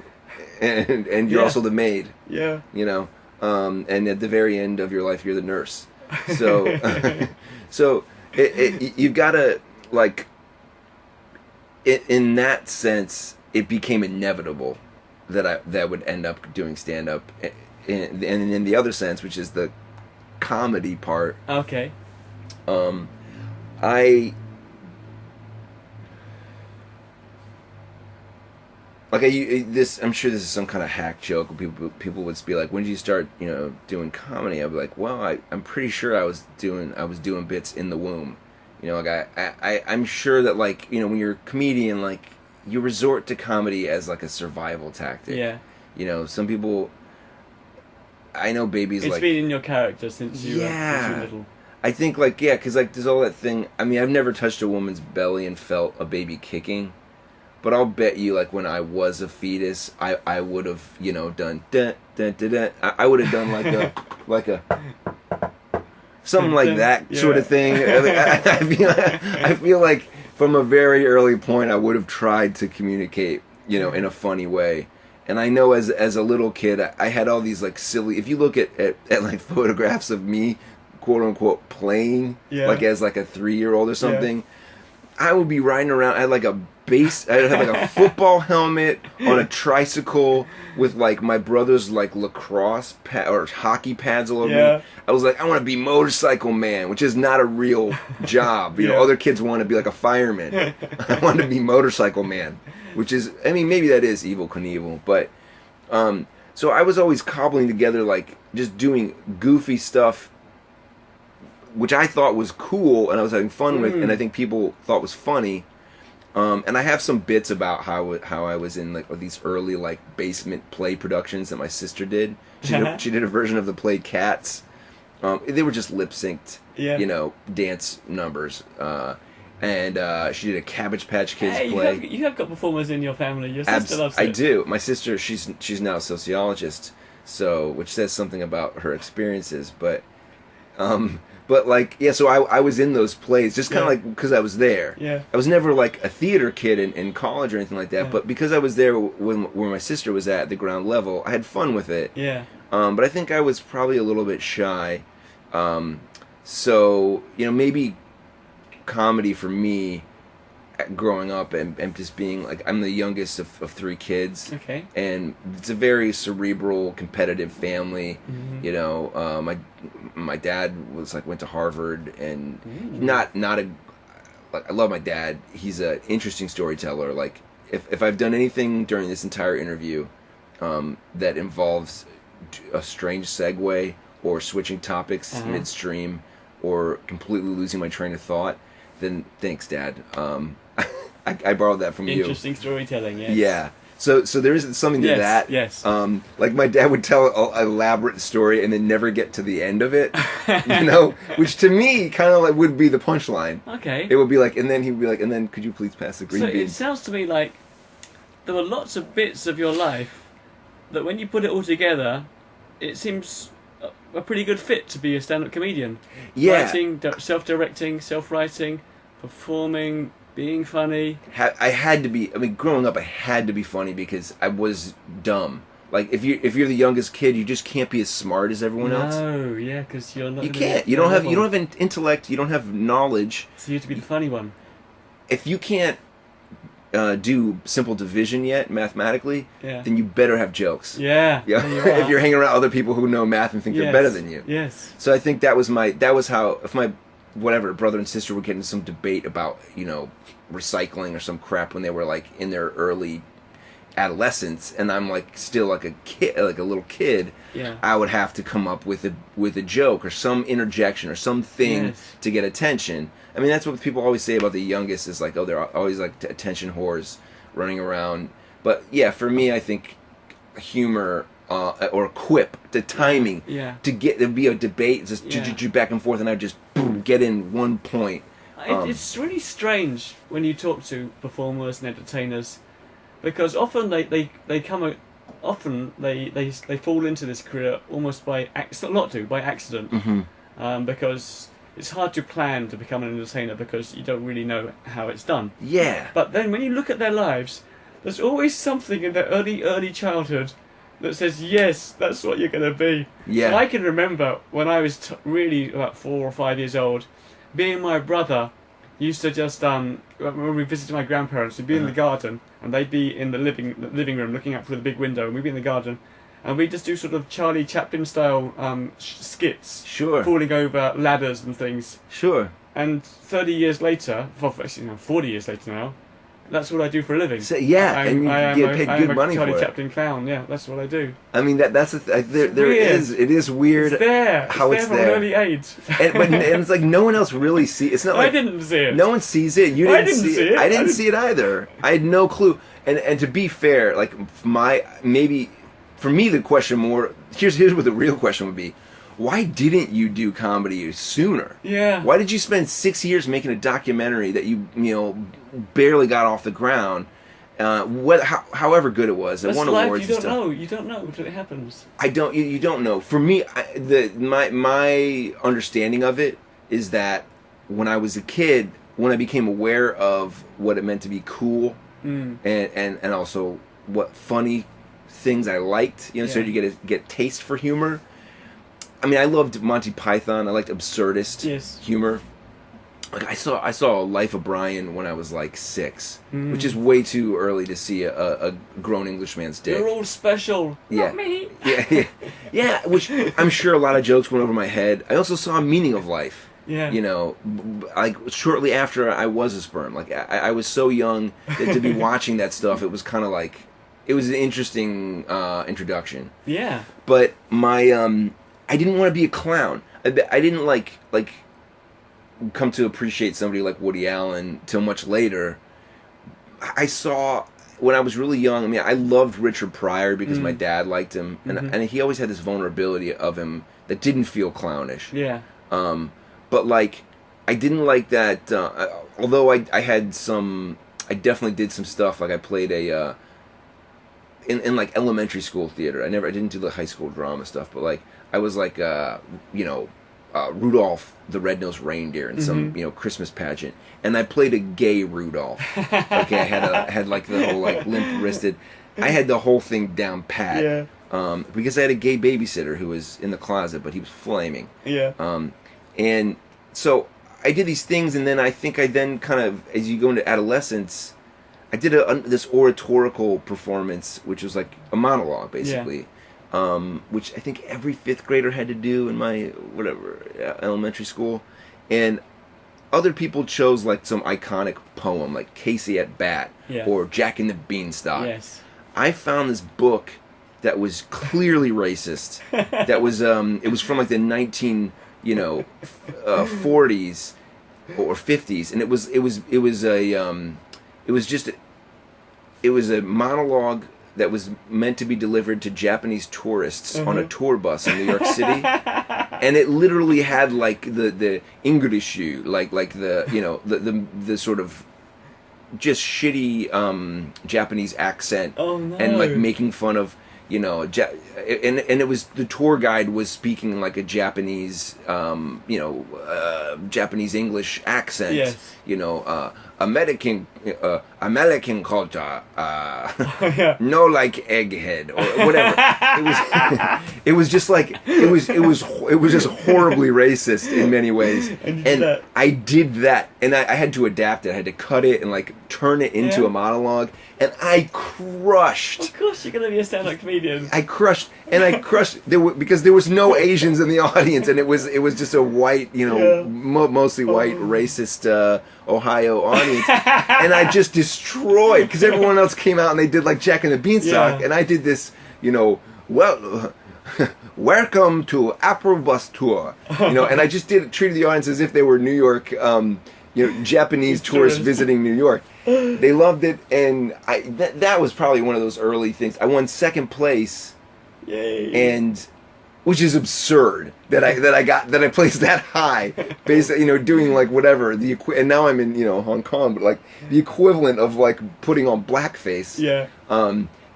Speaker 2: and you're also the maid.
Speaker 1: Yeah.
Speaker 2: You know, and at the very end of your life, you're the nurse. So, so you've got to, like. In that sense, it became inevitable that I would end up doing stand up, and in the other sense, which is the comedy part.
Speaker 1: Okay.
Speaker 2: I'm sure this is some kind of hack joke. People would be like, "When did you start, you know, doing comedy?" I'd be like, "Well, I'm pretty sure I was doing bits in the womb." You know, like I'm sure that, like, you know, when you're a comedian, like, you resort to comedy as like a survival tactic.
Speaker 1: Yeah. You
Speaker 2: know, some people. I know babies.
Speaker 1: It's been in your character since you were little.
Speaker 2: I think, like, because, like, there's all that thing. I mean, I've never touched a woman's belly and felt a baby kicking, but I'll bet you, like, when I was a fetus, I would have, you know, done dun, dun, dun, dun. I would have done like a something like that sort of thing. I feel like from a very early point, I would have tried to communicate, you know, in a funny way. And I know as a little kid, I had all these like silly. If you look at like photographs of me, quote unquote, playing, like as like a 3-year-old or something, I would be riding around. I had like a I'd have like a football helmet on a tricycle with like my brother's like lacrosse or hockey pads all over me. I was like, I want to be motorcycle man, which is not a real job. You know, other kids want to be like a fireman. I want to be motorcycle man, which is, I mean, maybe that is Evel Knievel, but so I was always cobbling together like just doing goofy stuff, which I thought was cool and I was having fun with, and I think people thought was funny. And I have some bits about how I was in like these early like basement play productions that my sister did. She did a version of the play Cats. They were just lip synced, you know, dance numbers. And she did a Cabbage Patch Kids play.
Speaker 3: You have got performers in your family. Your sister loves it.
Speaker 2: I do. My sister, she's now a sociologist, so which says something about her experiences. But like, yeah, so I was in those plays just kind of like because I was there. I was never like a theater kid in college or anything like that, but because I was there where my sister was at the ground level, I had fun with it. But I think I was probably a little bit shy. So, you know, maybe comedy for me growing up and just being like, I'm the youngest of 3 kids. And it's a very cerebral, competitive family. You know, my dad was like went to Harvard and not a like, I love my dad. He's an interesting storyteller. Like if I've done anything during this entire interview that involves a strange segue or switching topics midstream or completely losing my train of thought, then thanks, Dad. I borrowed that from you.
Speaker 3: Interesting storytelling, yes.
Speaker 2: Yeah. So there is something to that.
Speaker 3: Yes.
Speaker 2: Like my dad would tell an elaborate story and then never get to the end of it. You know, which to me kind of like would be the punchline.
Speaker 3: Okay.
Speaker 2: It would be like, and then he would be like, and then could you please pass the green bean?
Speaker 3: It sounds to me like there were lots of bits of your life that when you put it all together, it seems a pretty good fit to be a stand-up comedian. Writing, self-directing, self-writing, performing, being funny.
Speaker 2: I had to be. I mean, growing up, I had to be funny because I was dumb. Like if you're the youngest kid, you just can't be as smart as everyone else.
Speaker 3: No, yeah, because you're not.
Speaker 2: You can't. You don't have an intellect. You don't have knowledge.
Speaker 3: So you have to be the funny one.
Speaker 2: If you can't do simple division yet mathematically, then you better have jokes.
Speaker 3: Yeah.
Speaker 2: If you're hanging around other people who know math and think they're better than you.
Speaker 3: Yes.
Speaker 2: So I think that was how if my brother and sister were getting some debate about, you know, recycling or some crap when they were like in their early adolescence, and I'm like still like a kid, like a little kid, I would have to come up with a joke or some interjection or something to get attention. I mean, that's what people always say about the youngest is like, oh, they're always like attention whores running around. But yeah, for me, I think humor or quip, the timing to be a debate, just back and forth, and I just boom, get in one point.
Speaker 3: It's really strange when you talk to performers and entertainers, because often they fall into this career almost by accident, because it's hard to plan to become an entertainer because you don't really know how it's done.
Speaker 2: Yeah.
Speaker 3: But then when you look at their lives, there's always something in their early childhood that says, yes, that's what you're going to be.
Speaker 2: Yeah.
Speaker 3: And I can remember when I was really about 4 or 5 years old, being my brother used to just, when we visited my grandparents, we'd be in the garden, and they'd be in the living room looking out through the big window, and we'd be in the garden, and we'd just do sort of Charlie Chaplin-style skits.
Speaker 2: Sure.
Speaker 3: Falling over ladders and things.
Speaker 2: Sure.
Speaker 3: And 30 years later, 40 years later now, that's what I do for a living.
Speaker 2: So, yeah, and you get paid good money for it.
Speaker 3: Charlie Chaplin clown, yeah, that's what I do.
Speaker 2: I mean, it is weird.
Speaker 3: It's there.
Speaker 2: How it's
Speaker 3: from
Speaker 2: there.
Speaker 3: an early age.
Speaker 2: and it's like no one else really sees. It's not like
Speaker 3: I didn't see it.
Speaker 2: No one sees it. You didn't see it. I didn't see it either. I had no clue. And to be fair, like for me the question more here's what the real question would be. Why didn't you do comedy sooner?
Speaker 3: Yeah.
Speaker 2: Why did you spend 6 years making a documentary that you barely got off the ground? However good it was, it
Speaker 3: That's
Speaker 2: won
Speaker 3: life.
Speaker 2: awards.
Speaker 3: You
Speaker 2: and
Speaker 3: don't
Speaker 2: stuff.
Speaker 3: know. You don't know until it happens.
Speaker 2: I don't. You don't know. For me, my understanding of it is that when I was a kid, when I became aware of what it meant to be cool, and also what funny things I liked, so you get taste for humor. I mean, I loved Monty Python. I liked absurdist humor. Like I saw Life of Brian when I was like 6, which is way too early to see a grown English man's dick.
Speaker 3: You're all special, not me.
Speaker 2: Yeah. Which I'm sure a lot of jokes went over my head. I also saw Meaning of Life.
Speaker 3: Yeah.
Speaker 2: Like shortly after I was a sperm. Like I was so young that to be watching that stuff, it was kind of like it was an interesting introduction.
Speaker 3: Yeah.
Speaker 2: But my I didn't want to be a clown. I didn't like come to appreciate somebody like Woody Allen till much later. I saw when I was really young. I mean, I loved Richard Pryor because my dad liked him, and he always had this vulnerability of him that didn't feel clownish.
Speaker 3: Yeah.
Speaker 2: But like, I didn't like that. Although I had some, I definitely did some stuff. Like I played a in like elementary school theater. I didn't do the high school drama stuff, but like I was like Rudolph the Red-Nosed Reindeer in some Christmas pageant, and I played a gay Rudolph. Okay, I had like the whole like limp wristed. I had the whole thing down pat.
Speaker 3: Yeah.
Speaker 2: Because I had a gay babysitter who was in the closet, but he was flaming.
Speaker 3: Yeah.
Speaker 2: And so I did these things, and then I think I then kind of, as you go into adolescence, I did this oratorical performance, which was like a monologue, basically. Which I think every 5th grader had to do in my elementary school, and other people chose like some iconic poem, like Casey at Bat or Jack and the Beanstalk.
Speaker 3: Yes.
Speaker 2: I found this book that was clearly racist. That was it was from like the 40s or 50s, and it was a monologue that was meant to be delivered to Japanese tourists on a tour bus in New York City, and it literally had like the English like the sort of just shitty Japanese accent, and like making fun of and it was, the tour guide was speaking like a Japanese Japanese English accent.
Speaker 3: Yes.
Speaker 2: American culture, no like egghead or whatever. It was just like it was just horribly racist in many ways. And I did that, and I had to adapt it. I had to cut it and like turn it into a monologue, and I crushed.
Speaker 3: Of course, you're gonna be a stand-up comedian.
Speaker 2: I crushed because there was no Asians in the audience, and it was just a white, mostly white, racist Ohio audience, and I just destroyed, because everyone else came out and they did like Jack and the Beanstalk, and I did this, welcome to Apple Bus Tour, and I just treated the audience as if they were New York, Japanese tourists visiting New York. They loved it, and that was probably one of those early things. I won 2nd place.
Speaker 3: Yay.
Speaker 2: And which is absurd that I placed that high, basically, doing like whatever and now I'm in Hong Kong, but like the equivalent of like putting on blackface.
Speaker 3: Yeah.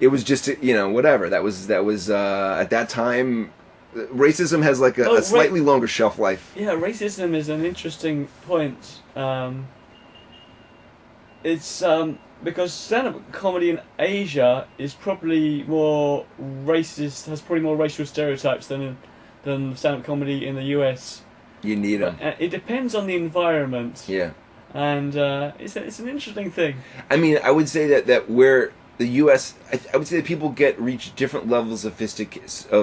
Speaker 2: It was just whatever. That was at that time, racism has like a slightly longer shelf life.
Speaker 3: Yeah, racism is an interesting point. It's because stand-up comedy in Asia is probably more racist, has probably more racial stereotypes than stand-up comedy in the US.
Speaker 2: You need them.
Speaker 3: It depends on the environment.
Speaker 2: Yeah.
Speaker 3: And it's an interesting thing.
Speaker 2: I mean, I would say that where the US, I would say that people reach different levels of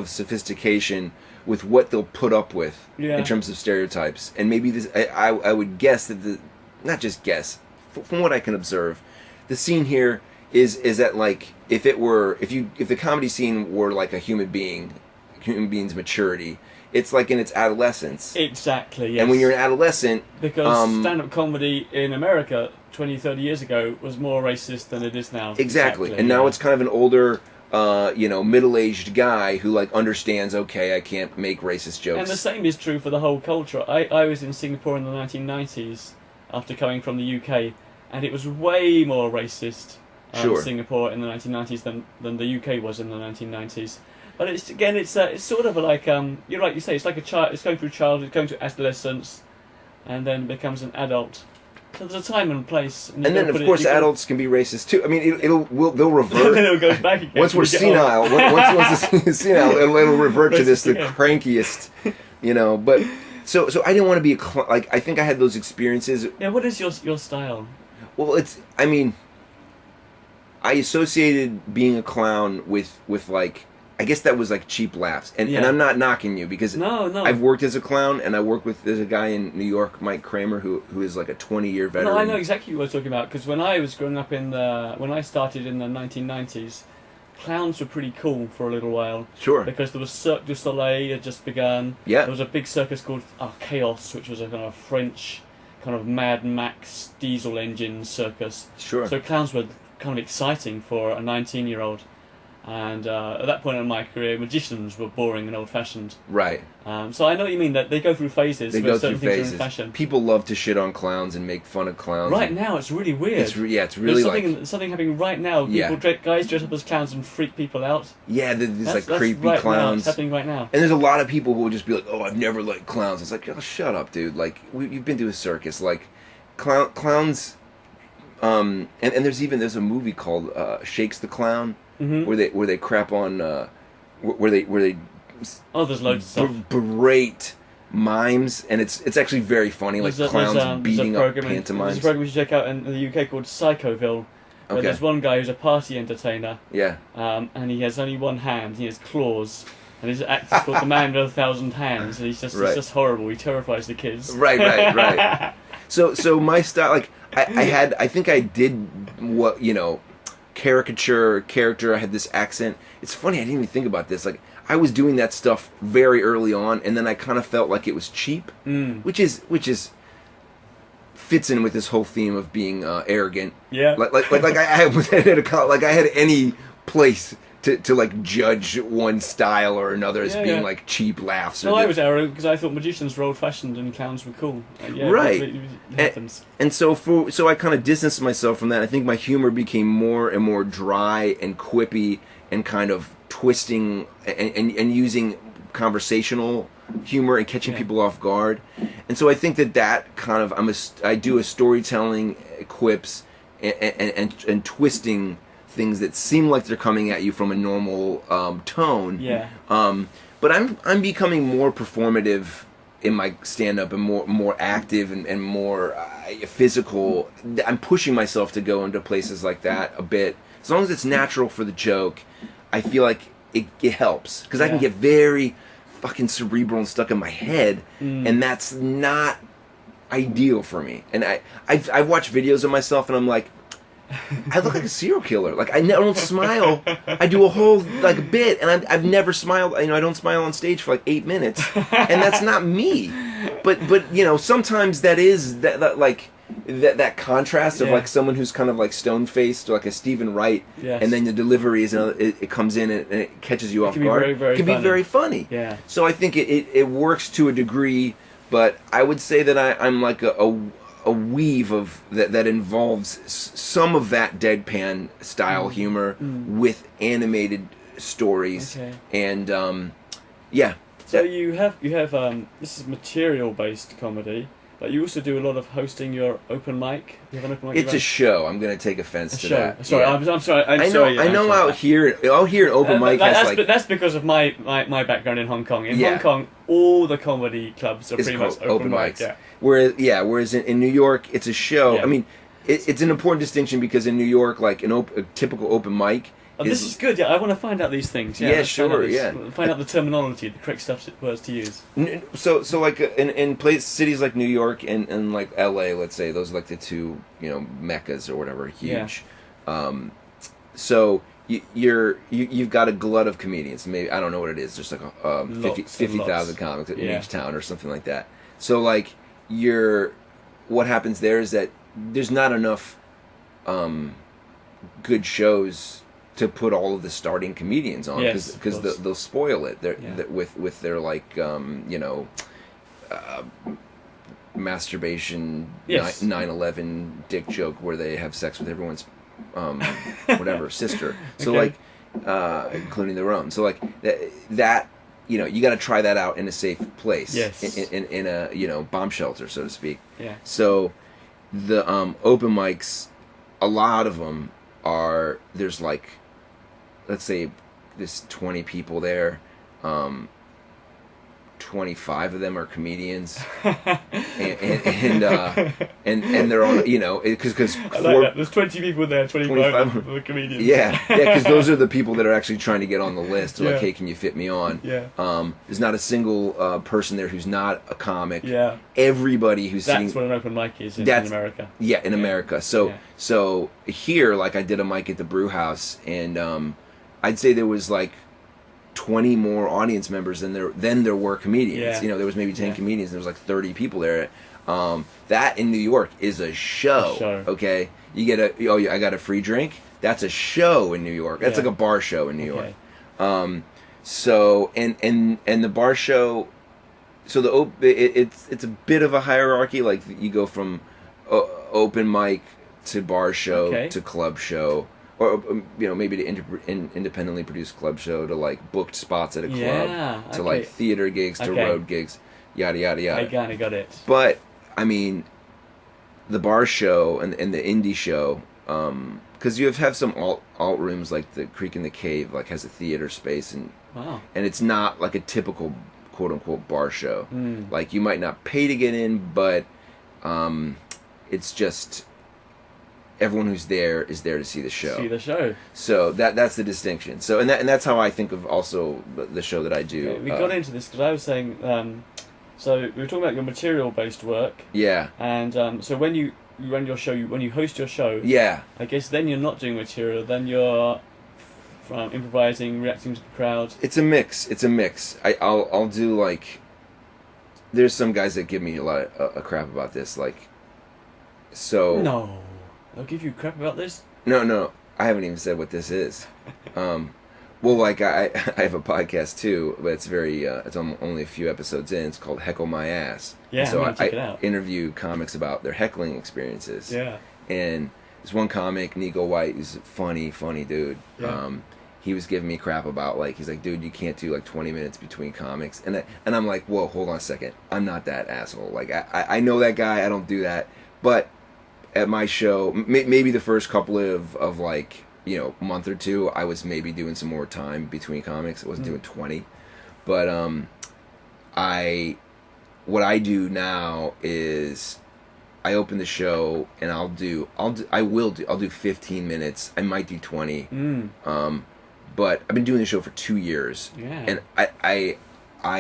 Speaker 2: sophistication with what they'll put up with in terms of stereotypes. And maybe this, I would guess that not just guess, from what I can observe, the scene here is that like if the comedy scene were like a human being's maturity, it's like in its adolescence.
Speaker 3: Exactly, yes.
Speaker 2: And when you're an adolescent,
Speaker 3: because stand-up comedy in America 20, 30 years ago was more racist than it is now.
Speaker 2: Exactly. And now it's kind of an older middle-aged guy who like understands, okay, I can't make racist jokes.
Speaker 3: And the same is true for the whole culture. I was in Singapore in the 1990s after coming from the UK, and it was way more racist
Speaker 2: Sure.
Speaker 3: Singapore in the 1990s than the UK was in the 1990s. But it's sort of like you're right. You say it's like a child. It's going through childhood, going to adolescence, and then becomes an adult. So there's a time and place.
Speaker 2: And then, of course, adults can be racist too. I mean, they'll revert.
Speaker 3: Then it goes back again.
Speaker 2: Once we're senile, once it's senile, it'll revert to this the crankiest, But so I didn't want to be I think I had those experiences.
Speaker 3: Yeah. What is your style?
Speaker 2: Well, I associated being a clown with like. I guess that was like cheap laughs, and I'm not knocking you because
Speaker 3: no.
Speaker 2: I've worked as a clown, and I work with there's a guy in New York, Mike Kramer, who is like a 20-year veteran.
Speaker 3: No, I know exactly what you're talking about because when I was growing up when I started in the 1990s, clowns were pretty cool for a little while.
Speaker 2: Sure.
Speaker 3: Because there was Cirque du Soleil had just begun.
Speaker 2: Yeah.
Speaker 3: There was a big circus called Chaos, which was a kind of French, kind of Mad Max diesel engine circus.
Speaker 2: Sure.
Speaker 3: So clowns were kind of exciting for a 19-year-old. And at that point in my career, magicians were boring and old-fashioned.
Speaker 2: Right.
Speaker 3: So I know what you mean, that they go through phases.
Speaker 2: They
Speaker 3: where
Speaker 2: go
Speaker 3: certain
Speaker 2: through
Speaker 3: things
Speaker 2: phases.
Speaker 3: are in fashion.
Speaker 2: People love to shit on clowns and make fun of clowns.
Speaker 3: Right now, it's really weird.
Speaker 2: It's really
Speaker 3: There's something happening right now. Guys dress up as clowns and freak people out.
Speaker 2: Yeah, there's
Speaker 3: That's
Speaker 2: creepy
Speaker 3: right
Speaker 2: clowns.
Speaker 3: Now. It's happening right now.
Speaker 2: And there's a lot of people who will just be like, "Oh, I've never liked clowns." It's like, oh, shut up, dude. Like, you've been to a circus. Like, clowns. And there's a movie called Shakes the Clown.
Speaker 3: Mm-hmm.
Speaker 2: Where they crap on where they
Speaker 3: there's loads of stuff.
Speaker 2: Berate mimes, and it's actually very funny, like clowns beating up pantomimes.
Speaker 3: There's a program you should check out in the UK called Psychoville, where there's one guy who's a party entertainer.
Speaker 2: Yeah.
Speaker 3: And he has only one hand. He has claws. And his act is called The Man with 1,000 Hands, and he's just horrible. He terrifies the kids.
Speaker 2: Right. So my style, like I think I did what caricature character. I had this accent. It's funny, I didn't even think about this. Like, I was doing that stuff very early on, and then I kind of felt like it was cheap, which is fits in with this whole theme of being arrogant.
Speaker 3: Yeah.
Speaker 2: Like I had any place to like judge one style or another as being like cheap laughs.
Speaker 3: No, I was arrogant because I thought magicians were old-fashioned and clowns were cool.
Speaker 2: Right.
Speaker 3: It happens.
Speaker 2: And so I kind of distanced myself from that. I think my humor became more and more dry and quippy and kind of twisting and using conversational humor and catching people off guard. And so I think that kind of I do a storytelling, quips and twisting things that seem like they're coming at you from a normal tone.
Speaker 3: Yeah.
Speaker 2: But I'm becoming more performative in my stand-up and more active and more physical. I'm pushing myself to go into places like that a bit. As long as it's natural for the joke, I feel like it helps. Because I can get very fucking cerebral and stuck in my head, and that's not ideal for me. And I've watched videos of myself, and I'm like, I look like a serial killer. Like, I don't smile. I do a whole like bit, and I've never smiled. I don't smile on stage for like 8 minutes, and that's not me. But sometimes that is that contrast of like someone who's kind of like stone faced, or like a Stephen Wright, and then the delivery is it comes in and it catches you off guard. It can be very funny.
Speaker 3: Yeah.
Speaker 2: So I think it works to a degree, but I would say that I'm like a weave of that involves some of that deadpan style humor with animated stories, and
Speaker 3: So you have this is material based comedy, but you also do a lot of hosting your open mic. You have an open mic.
Speaker 2: It's a show. I'm going to take offense to that.
Speaker 3: Sorry, I'm sorry.
Speaker 2: I know. Out here open mic has
Speaker 3: that's because of my background in Hong Kong. In Hong Kong, all the comedy clubs are pretty much open mics. Yeah.
Speaker 2: Whereas in New York, it's a show.
Speaker 3: Yeah.
Speaker 2: I mean, it's an important distinction because in New York, like a typical open mic.
Speaker 3: This is good. Yeah, I want to find out these things.
Speaker 2: Yeah, sure.
Speaker 3: Find out the terminology, the correct words to use.
Speaker 2: So like in cities like New York and like L.A., let's say, those are like the two meccas or whatever, huge.
Speaker 3: Yeah.
Speaker 2: So you've got a glut of comedians. Maybe I don't know what it is. There's like 50,000 comics in each town or something like that. So like what happens there is that there's not enough good shows to put all of the starting comedians on, because they'll spoil it with their like masturbation 9/11 dick joke where they have sex with everyone's whatever sister. So
Speaker 3: Okay.
Speaker 2: like, including their own. So like that you know, you got to try that out in a safe place.
Speaker 3: Yes.
Speaker 2: In a, you know, bomb shelter, so to speak.
Speaker 3: Yeah.
Speaker 2: So the open mics, a lot of them are, there's like, let's say there's 20 people there. 25 of them are comedians, and they're on, you know, because
Speaker 3: I like that. There's 20 people there, 25 of the comedians.
Speaker 2: yeah, because those are the people that are actually trying to get on the list. They're like,
Speaker 3: Yeah.
Speaker 2: hey, can you fit me on?
Speaker 3: Yeah.
Speaker 2: There's not a single person there who's not a comic.
Speaker 3: Yeah.
Speaker 2: Everybody who's
Speaker 3: That's
Speaker 2: sitting,
Speaker 3: what an open mic is in
Speaker 2: That's-
Speaker 3: America.
Speaker 2: yeah, in America. So
Speaker 3: Yeah.
Speaker 2: so here, like I did a mic at the Brew House, and I'd say there was like 20 more audience members than there were comedians.
Speaker 3: Yeah.
Speaker 2: You know, there was maybe 10
Speaker 3: Yeah.
Speaker 2: comedians. There was like 30 people there. That in New York is a show.
Speaker 3: A show.
Speaker 2: Okay, you get I got a free drink. That's a show in New York. That's
Speaker 3: Yeah.
Speaker 2: like a bar show in New York.
Speaker 3: Okay.
Speaker 2: So and the bar show, so it's a bit of a hierarchy. Like you go from open mic to bar show
Speaker 3: Okay.
Speaker 2: to club show, or you know, maybe to independently produced club show, to like booked spots at a club,
Speaker 3: Yeah,
Speaker 2: to
Speaker 3: okay.
Speaker 2: like theater gigs, to
Speaker 3: Okay.
Speaker 2: road gigs, yada yada yada.
Speaker 3: I kind of got it.
Speaker 2: But I mean, the bar show and the indie show, because you have some alt rooms, like the Creek in the Cave, like has a theater space, and
Speaker 3: Wow.
Speaker 2: it's not like a typical quote unquote bar show.
Speaker 3: Mm.
Speaker 2: Like you might not pay to get in, but it's just everyone who's there is there to see the show.
Speaker 3: See the show.
Speaker 2: So that's the distinction. So and that's how I think of also the show that I do.
Speaker 3: Okay, we got into this because I was saying, so we were talking about your material-based work,
Speaker 2: Yeah,
Speaker 3: and so when you run your show, when you host your show,
Speaker 2: yeah.
Speaker 3: I guess then you're not doing material, then you're improvising, reacting to the crowd.
Speaker 2: It's a mix. It's a mix. I'll do like. There's some guys that give me a lot of crap about this, like. So.
Speaker 3: No, they'll give you crap about this.
Speaker 2: No. I haven't even said what this is. Well, like I have a podcast too, but it's very it's only a few episodes in. It's called Heckle My Ass.
Speaker 3: Yeah,
Speaker 2: And so
Speaker 3: I'm gonna check it out.
Speaker 2: interview comics about their heckling experiences.
Speaker 3: Yeah.
Speaker 2: And there's one comic, Nico White, who's a funny dude.
Speaker 3: Yeah.
Speaker 2: He was giving me crap about, like, he's like, dude, you can't do like 20 minutes between comics, and I'm like, whoa, hold on a second, I'm not that asshole. Like I know that guy, I don't do that, but at my show, maybe the first couple of like, you know, month or two, I was maybe doing some more time between comics. I wasn't doing 20, but what I do now is I open the show and I'll do 15 minutes. I might do 20. But I've been doing the show for 2 years.
Speaker 3: Yeah.
Speaker 2: And I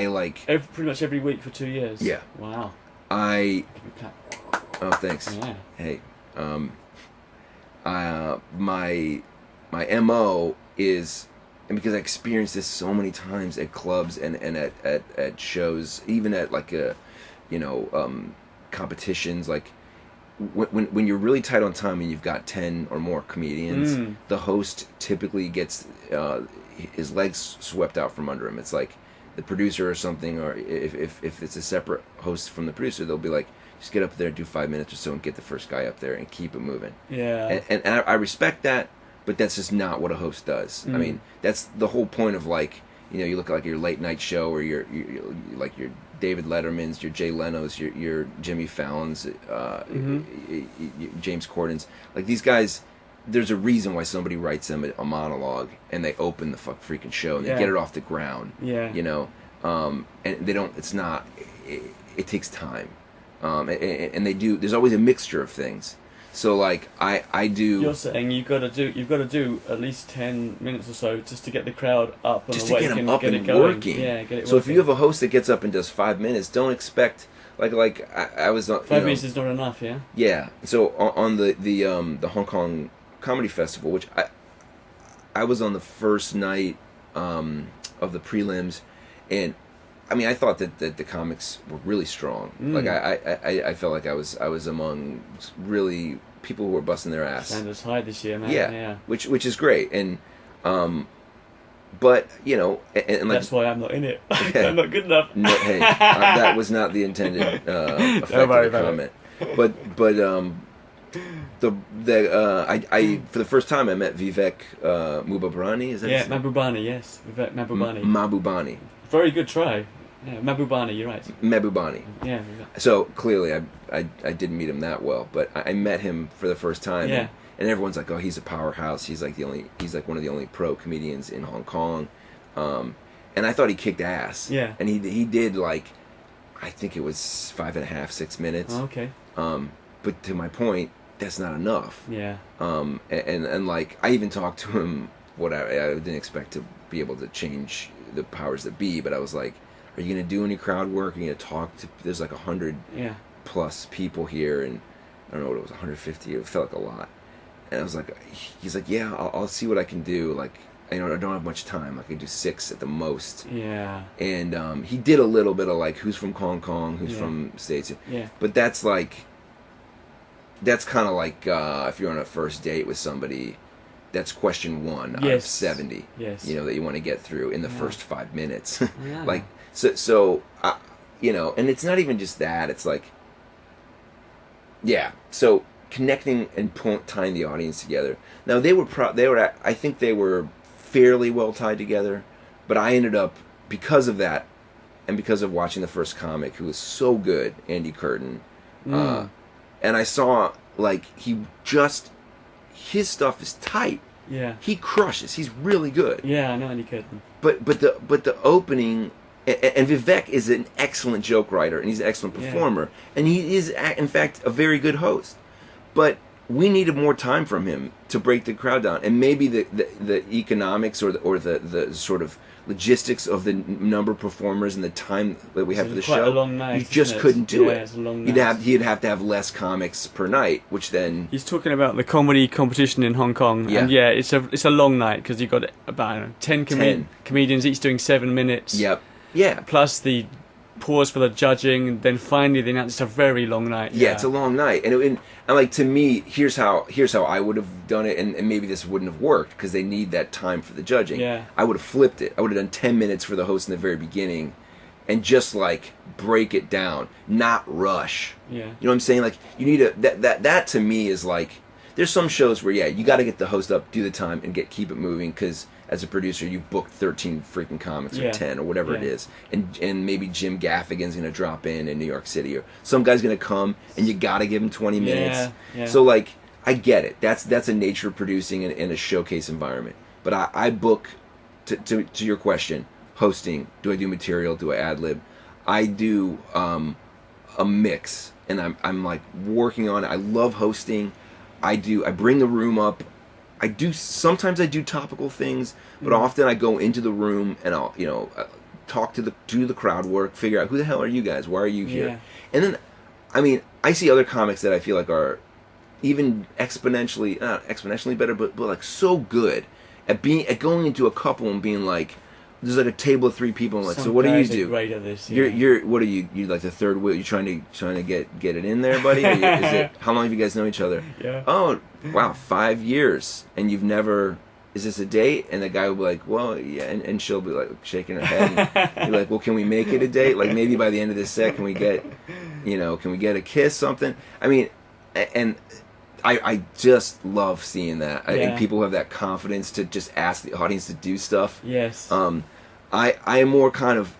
Speaker 2: like
Speaker 3: Pretty much every week for 2 years.
Speaker 2: Yeah.
Speaker 3: Wow.
Speaker 2: I
Speaker 3: Give me a clap.
Speaker 2: oh thanks.
Speaker 3: Yeah.
Speaker 2: Hey, my MO is, and because I experienced this so many times at clubs and at shows, even at like competitions, like when you're really tight on time and you've got 10 or more comedians, the host typically gets his legs swept out from under him. It's like the producer or something, or if it's a separate host from the producer, they'll be like, just get up there, do 5 minutes or so, and get the first guy up there and keep it moving.
Speaker 3: Yeah.
Speaker 2: And I respect that, but that's just not what a host does. I mean, that's the whole point of, like, you know, you look at like your late night show, or your like your David Letterman's, your Jay Leno's, your Jimmy Fallon's, James Corden's. Like, these guys, there's a reason why somebody writes them a monologue and they open the freaking show and they get it off the ground.
Speaker 3: Yeah.
Speaker 2: You know, and they don't. It's not. It takes time, and they do. There's always a mixture of things. So like I do.
Speaker 3: You're saying you've got to do at least 10 minutes or so just to get the crowd up and
Speaker 2: just to
Speaker 3: awake
Speaker 2: get them
Speaker 3: and
Speaker 2: up
Speaker 3: get
Speaker 2: and
Speaker 3: it going.
Speaker 2: working.
Speaker 3: Yeah, get it
Speaker 2: so
Speaker 3: working.
Speaker 2: if you have a host that gets up and does 5 minutes, don't expect like I was on
Speaker 3: 5 minutes is not enough, yeah.
Speaker 2: Yeah. So on the Hong Kong Comedy Festival, which I was on the first night of the prelims, and I mean I thought that the comics were really strong. Like I felt like I was among really people who were busting their ass.
Speaker 3: Standards high this year, man.
Speaker 2: Yeah.
Speaker 3: Yeah.
Speaker 2: Which is great, and but you know, and like
Speaker 3: That's why I'm not in it. I'm not good enough.
Speaker 2: no, hey, that was not the intended effect
Speaker 3: worry
Speaker 2: of the
Speaker 3: about
Speaker 2: comment. But I for the first time I met Vivek Mubabani. Is that
Speaker 3: Yeah,
Speaker 2: his name?
Speaker 3: Mabubani, yes. Vivek Mabubani.
Speaker 2: Mabubani.
Speaker 3: Very good try. Yeah, Mabubani, you're right.
Speaker 2: Mabubani.
Speaker 3: Yeah.
Speaker 2: So clearly, I didn't meet him that well, but I met him for the first time.
Speaker 3: Yeah.
Speaker 2: And everyone's like, "Oh, he's a powerhouse. He's like one of the only pro comedians in Hong Kong." And I thought he kicked ass.
Speaker 3: Yeah.
Speaker 2: And he did like, I think it was 5.5, 6 minutes.
Speaker 3: Oh, okay.
Speaker 2: But to my point, that's not enough.
Speaker 3: Yeah.
Speaker 2: And like I even talked to him. I didn't expect to be able to change the powers that be, but I was like, "Are you gonna do any crowd work? Are you gonna talk to?" There's like 100 plus people here, and I don't know what it was, 150. It felt like a lot. And I was like, he's like, "Yeah, I'll see what I can do." Like, I don't have much time. I can do 6 at the most.
Speaker 3: Yeah.
Speaker 2: And he did a little bit of like, who's from Hong Kong, who's from States.
Speaker 3: Yeah.
Speaker 2: But that's kind of like if you're on a first date with somebody, that's question 1 out of 70.
Speaker 3: Yes.
Speaker 2: You know, that you want to get through in the first 5 minutes.
Speaker 3: Yeah.
Speaker 2: Like, so you know, and it's not even just that. It's like, yeah. So connecting and tying the audience together. Now I think they were fairly well tied together, but I ended up, because of that, and because of watching the first comic, who was so good, Andy Curtin, and I saw like his stuff is tight.
Speaker 3: Yeah.
Speaker 2: He crushes. He's really good.
Speaker 3: Yeah, I know Andy Curtin.
Speaker 2: But the opening, and Vivek is an excellent joke writer, and he's an excellent performer, and he is in fact a very good host. But we needed more time from him to break the crowd down, and maybe the economics or the sort of logistics of the number of performers and the time that we have for the show.
Speaker 3: A long night,
Speaker 2: you just couldn't do it.
Speaker 3: It's a long night.
Speaker 2: He'd have to have less comics per night, which then
Speaker 3: He's talking about the comedy competition in Hong Kong, and it's a long night because you've got about 10 comedians each doing 7 minutes.
Speaker 2: Yep. Yeah.
Speaker 3: Plus the pause for the judging, and then finally they announce it's a very long night.
Speaker 2: Yeah, it's a long night, and like, to me, here's how I would have done it, and maybe this wouldn't have worked because they need that time for the judging.
Speaker 3: Yeah.
Speaker 2: I would have flipped it. I would have done 10 minutes for the host in the very beginning, and just like break it down, not rush.
Speaker 3: Yeah.
Speaker 2: You know what I'm saying? Like, you need that to me is like, there's some shows where you got to get the host up, do the time, and keep it moving, because as a producer, you booked 13 freaking comics or 10 or whatever it is, and maybe Jim Gaffigan's gonna drop in New York City, or some guy's gonna come, and you gotta give him 20 minutes.
Speaker 3: Yeah.
Speaker 2: So like, I get it. That's a nature of producing in a showcase environment. But I book, to your question, hosting. Do I do material? Do I ad lib? I do a mix, and I'm like working on it. I love hosting. I bring the room up. Sometimes I do topical things, but often I go into the room and I'll, do the crowd work, figure out, who the hell are you guys? Why are you here?
Speaker 3: Yeah.
Speaker 2: And then, I mean, I see other comics that I feel like are even not exponentially better, but like so good at going into a couple and being like, there's like a table of 3 people, and like, so what do you do?
Speaker 3: Great at this,
Speaker 2: You're what are you like the third wheel? You trying to get it in there, buddy? Or is it, how long have you guys known each other?
Speaker 3: Yeah.
Speaker 2: Oh, wow, 5 years, and you've never. Is this a date? And the guy will be like, well, yeah, and she'll be like shaking her head, and be like, well, can we make it a date? Like, maybe by the end of this set, can we get a kiss, something? I mean, and I just love seeing that. I think people have that confidence to just ask the audience to do stuff.
Speaker 3: Yes.
Speaker 2: I am more kind of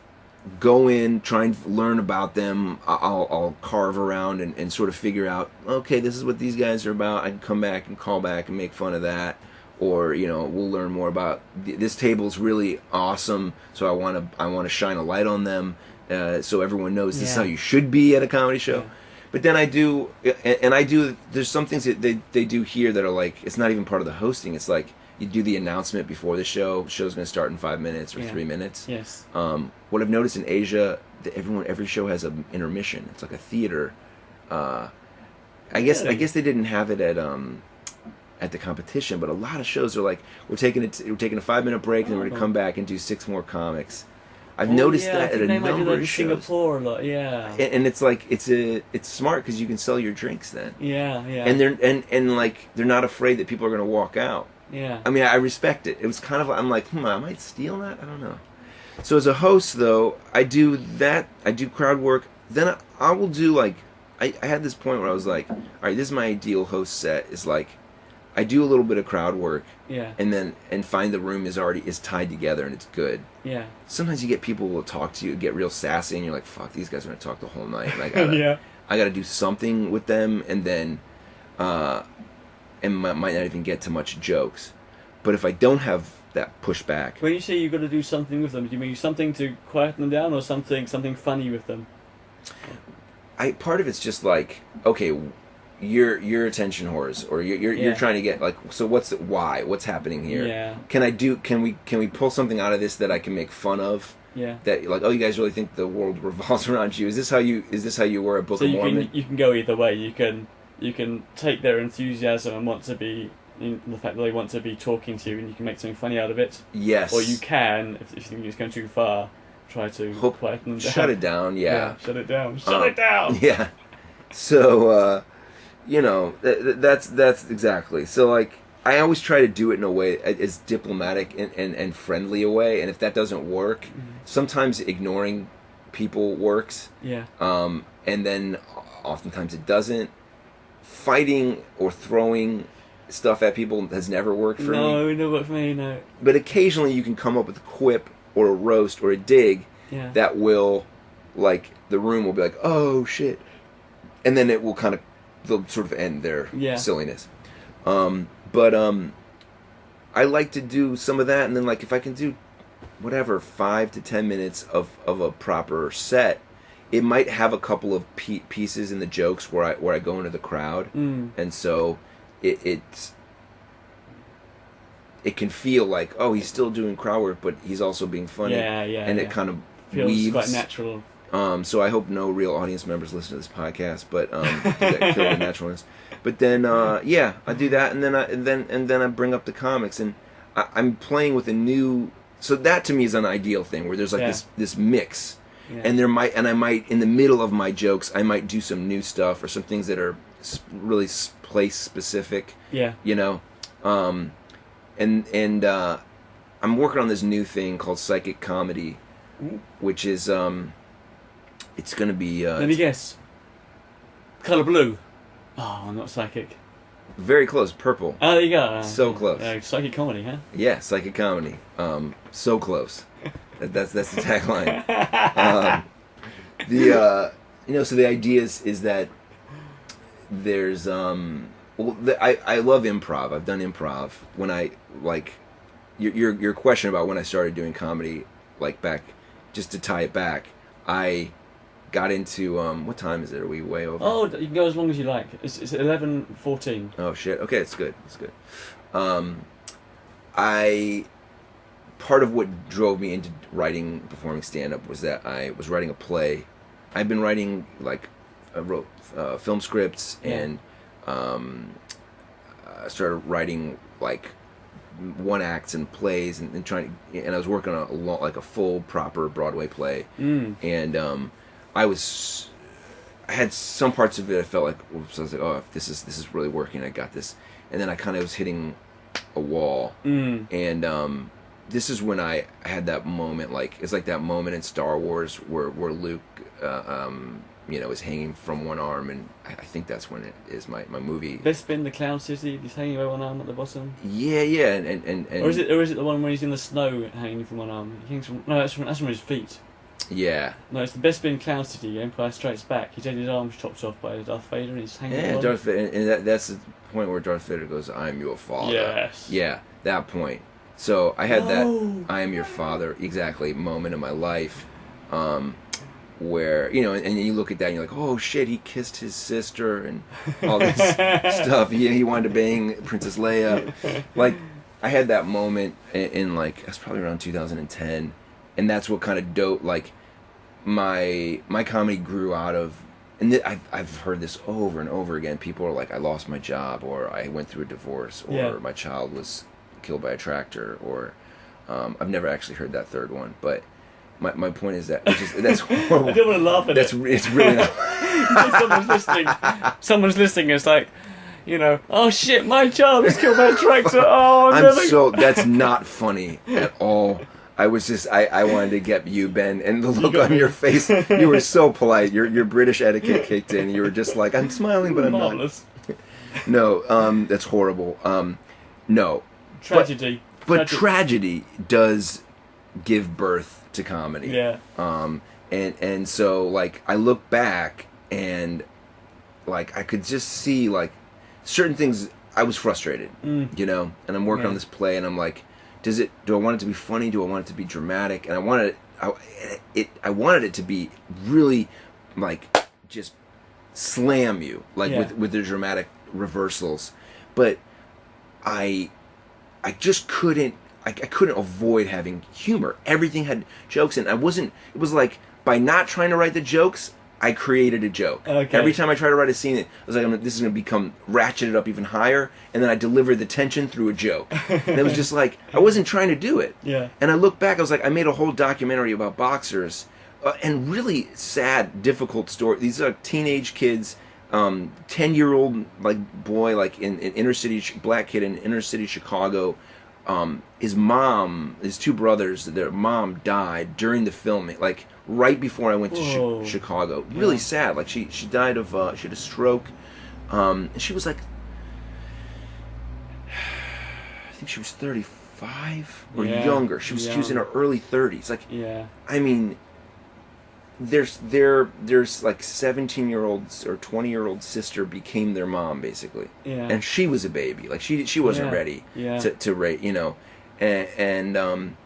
Speaker 2: go in, try and learn about them. I'll carve around and sort of figure out, okay, this is what these guys are about. I can come back and call back and make fun of that. Or, we'll learn more about this table's really awesome, so I want to shine a light on them, so everyone knows this is how you should be at a comedy show. Yeah. But then there's some things that they do here that are like, it's not even part of the hosting. It's like, you do the announcement before the show. The show's going to start in 5 minutes or 3 minutes.
Speaker 3: Yes.
Speaker 2: What I've noticed in Asia, that every show has an intermission. It's like a theater. I guess they didn't have it at the competition, but a lot of shows are like, we're taking a 5-minute break, and then we're going to come back and do 6 more comics. I've noticed that at a number of shows.
Speaker 3: Singapore a lot, yeah.
Speaker 2: And it's like, it's smart because you can sell your drinks then.
Speaker 3: Yeah.
Speaker 2: And they're not afraid that people are going to walk out.
Speaker 3: Yeah.
Speaker 2: I mean, I respect it. It was kind of, I'm like, I might steal that? I don't know. So as a host, though, I do that. I do crowd work. Then I will do, like, I had this point where I was like, all right, this is my ideal host set. Is like, I do a little bit of crowd work,
Speaker 3: Yeah.
Speaker 2: and find the room is tied together and it's good.
Speaker 3: Yeah.
Speaker 2: Sometimes you get people who will talk to you, get real sassy, and you're like, fuck, these guys are gonna talk the whole night. And
Speaker 3: Yeah.
Speaker 2: I gotta do something with them, and then, might not even get to much jokes. But if I don't have that pushback,
Speaker 3: When you say you've got to do something with them, do you mean something to quieten them down, or something funny with them?
Speaker 2: part of it's just like, okay, you're attention whores, or you're
Speaker 3: Yeah.
Speaker 2: trying to get like, so what's happening here?
Speaker 3: Yeah.
Speaker 2: Can we pull something out of this that I can make fun of?
Speaker 3: Yeah.
Speaker 2: That, like, oh, you guys really think the world revolves around you? Is this how you were a Book
Speaker 3: So
Speaker 2: of
Speaker 3: you
Speaker 2: Mormon?
Speaker 3: can go either way. You can take their enthusiasm and want to be, the fact that they want to be talking to you, and you can make something funny out of it.
Speaker 2: Yes.
Speaker 3: Or you can, if you think it's going too far, try to quieten them down.
Speaker 2: Shut it down. Yeah.
Speaker 3: Shut it down. Shut it down.
Speaker 2: Yeah. So, that's exactly. So, like, I always try to do it in a way as diplomatic and friendly a way, and if that doesn't work, sometimes ignoring people works.
Speaker 3: Yeah.
Speaker 2: And then oftentimes it doesn't. Fighting or throwing stuff at people has never worked for me.
Speaker 3: No, it never worked for me. No.
Speaker 2: But occasionally you can come up with a quip or a roast or a dig
Speaker 3: Yeah.
Speaker 2: that will, like, the room will be like, oh shit, and then it will kind of, they'll sort of end their silliness. But I like to do some of that, and then, like, if I can do whatever 5 to 10 minutes of a proper set, it might have a couple of pieces in the jokes where I go into the crowd, and so it can feel like, oh, he's still doing crowd work, but he's also being funny. And it kind of
Speaker 3: feels
Speaker 2: weaves.
Speaker 3: quite natural.
Speaker 2: So I hope no real audience members listen to this podcast, but that kill the naturalness. But then, I do that, and then I bring up the comics, and I'm playing with a new. So that to me is an ideal thing where there's like this mix, and I might in the middle of my jokes I might do some new stuff or some things that are really place specific.
Speaker 3: Yeah.
Speaker 2: And I'm working on this new thing called psychic comedy, which is it's going to be.
Speaker 3: Let me guess. Colour blue. Oh, I'm not psychic.
Speaker 2: Very close, purple.
Speaker 3: Oh, there you go.
Speaker 2: So close.
Speaker 3: Psychic comedy, huh?
Speaker 2: Yeah, psychic comedy. So close. That's the tagline. So the idea is that there's I love improv. I've done improv when I like your question about when I started doing comedy, like back, just to tie it back, I got into what time is it? Are we way over?
Speaker 3: Oh, you can go as long as you like. It's 11:14.
Speaker 2: Oh shit. Okay, it's good. It's good. Part of what drove me into writing, performing stand-up was that I was writing a play. I've been writing, like, I wrote film scripts, and I started writing like one acts and plays, and trying to, and I was working on a full proper Broadway play, and I had some parts of it I felt like, so I was like, oh, if this is really working, I got this, and then I kind of was hitting a wall, and this is when I had that moment, like, it's like that moment in Star Wars where Luke is hanging from one arm, and I think that's when it is my movie.
Speaker 3: Bespin, the Cloud City, he's hanging by one arm at the bottom.
Speaker 2: Yeah, and
Speaker 3: or is it the one where he's in the snow hanging from one arm? That's from his feet.
Speaker 2: Yeah.
Speaker 3: No, it's the Bespin Cloud City, Empire Strikes Back. He's had his arms chopped off by Darth Vader, and he's hanging.
Speaker 2: Yeah, Darth Vader, and that's the point where Darth Vader goes, "I'm your father."
Speaker 3: Yes.
Speaker 2: Yeah, that point. So I had that "I am your father" exactly moment in my life. Where, and you look at that and you're like, oh shit, he kissed his sister and all this stuff. He wanted to bang Princess Leia. Like, I had that moment in like, that's probably around 2010, and that's what kind of dope, like, my comedy grew out of, and I've heard this over and over again. People are like, I lost my job, or I went through a divorce, or my child was killed by a tractor, or I've never actually heard that third one, but my point is that's horrible.
Speaker 3: I don't want to laugh at
Speaker 2: it. It's really not.
Speaker 3: Someone's listening. It's like, oh shit, my child was killed by a tractor. Oh,
Speaker 2: that's not funny at all. I was just, I wanted to get you, Ben, and the look on your face, you were so polite. Your British etiquette kicked in. You were just like, I'm smiling, but I'm
Speaker 3: Marvelous.
Speaker 2: not. No, that's horrible. No.
Speaker 3: Tragedy.
Speaker 2: But tragedy does give birth to comedy.
Speaker 3: Yeah.
Speaker 2: And so, like, I look back and, like, I could just see, like, certain things. I was frustrated, you know, and I'm working on this play, and I'm like, do I want it to be funny? Do I want it to be dramatic? And I wanted it to be really, like, just slam you, like, with the dramatic reversals. But I just couldn't. I couldn't avoid having humor. Everything had jokes, and it was like, by not trying to write the jokes, I created a joke.
Speaker 3: Okay.
Speaker 2: Every time I try to write a scene, I was like, this is going to become ratcheted up even higher, and then I delivered the tension through a joke. And it was just like, I wasn't trying to do it.
Speaker 3: Yeah.
Speaker 2: And I look back, I was like, I made a whole documentary about boxers, and really sad, difficult story. These are teenage kids, 10-year-old like boy, like in inner city, black kid in inner city Chicago. His mom, his two brothers, their mom died during the filming, like right before I went to Chicago. Really sad. Like she died of she had a stroke. And she was like, I think she was 35 or younger. She was in her early 30s. Like, I mean, there's like 17-year-olds or 20-year-old sister became their mom basically, and she was a baby. Like she wasn't ready to rate, you know, and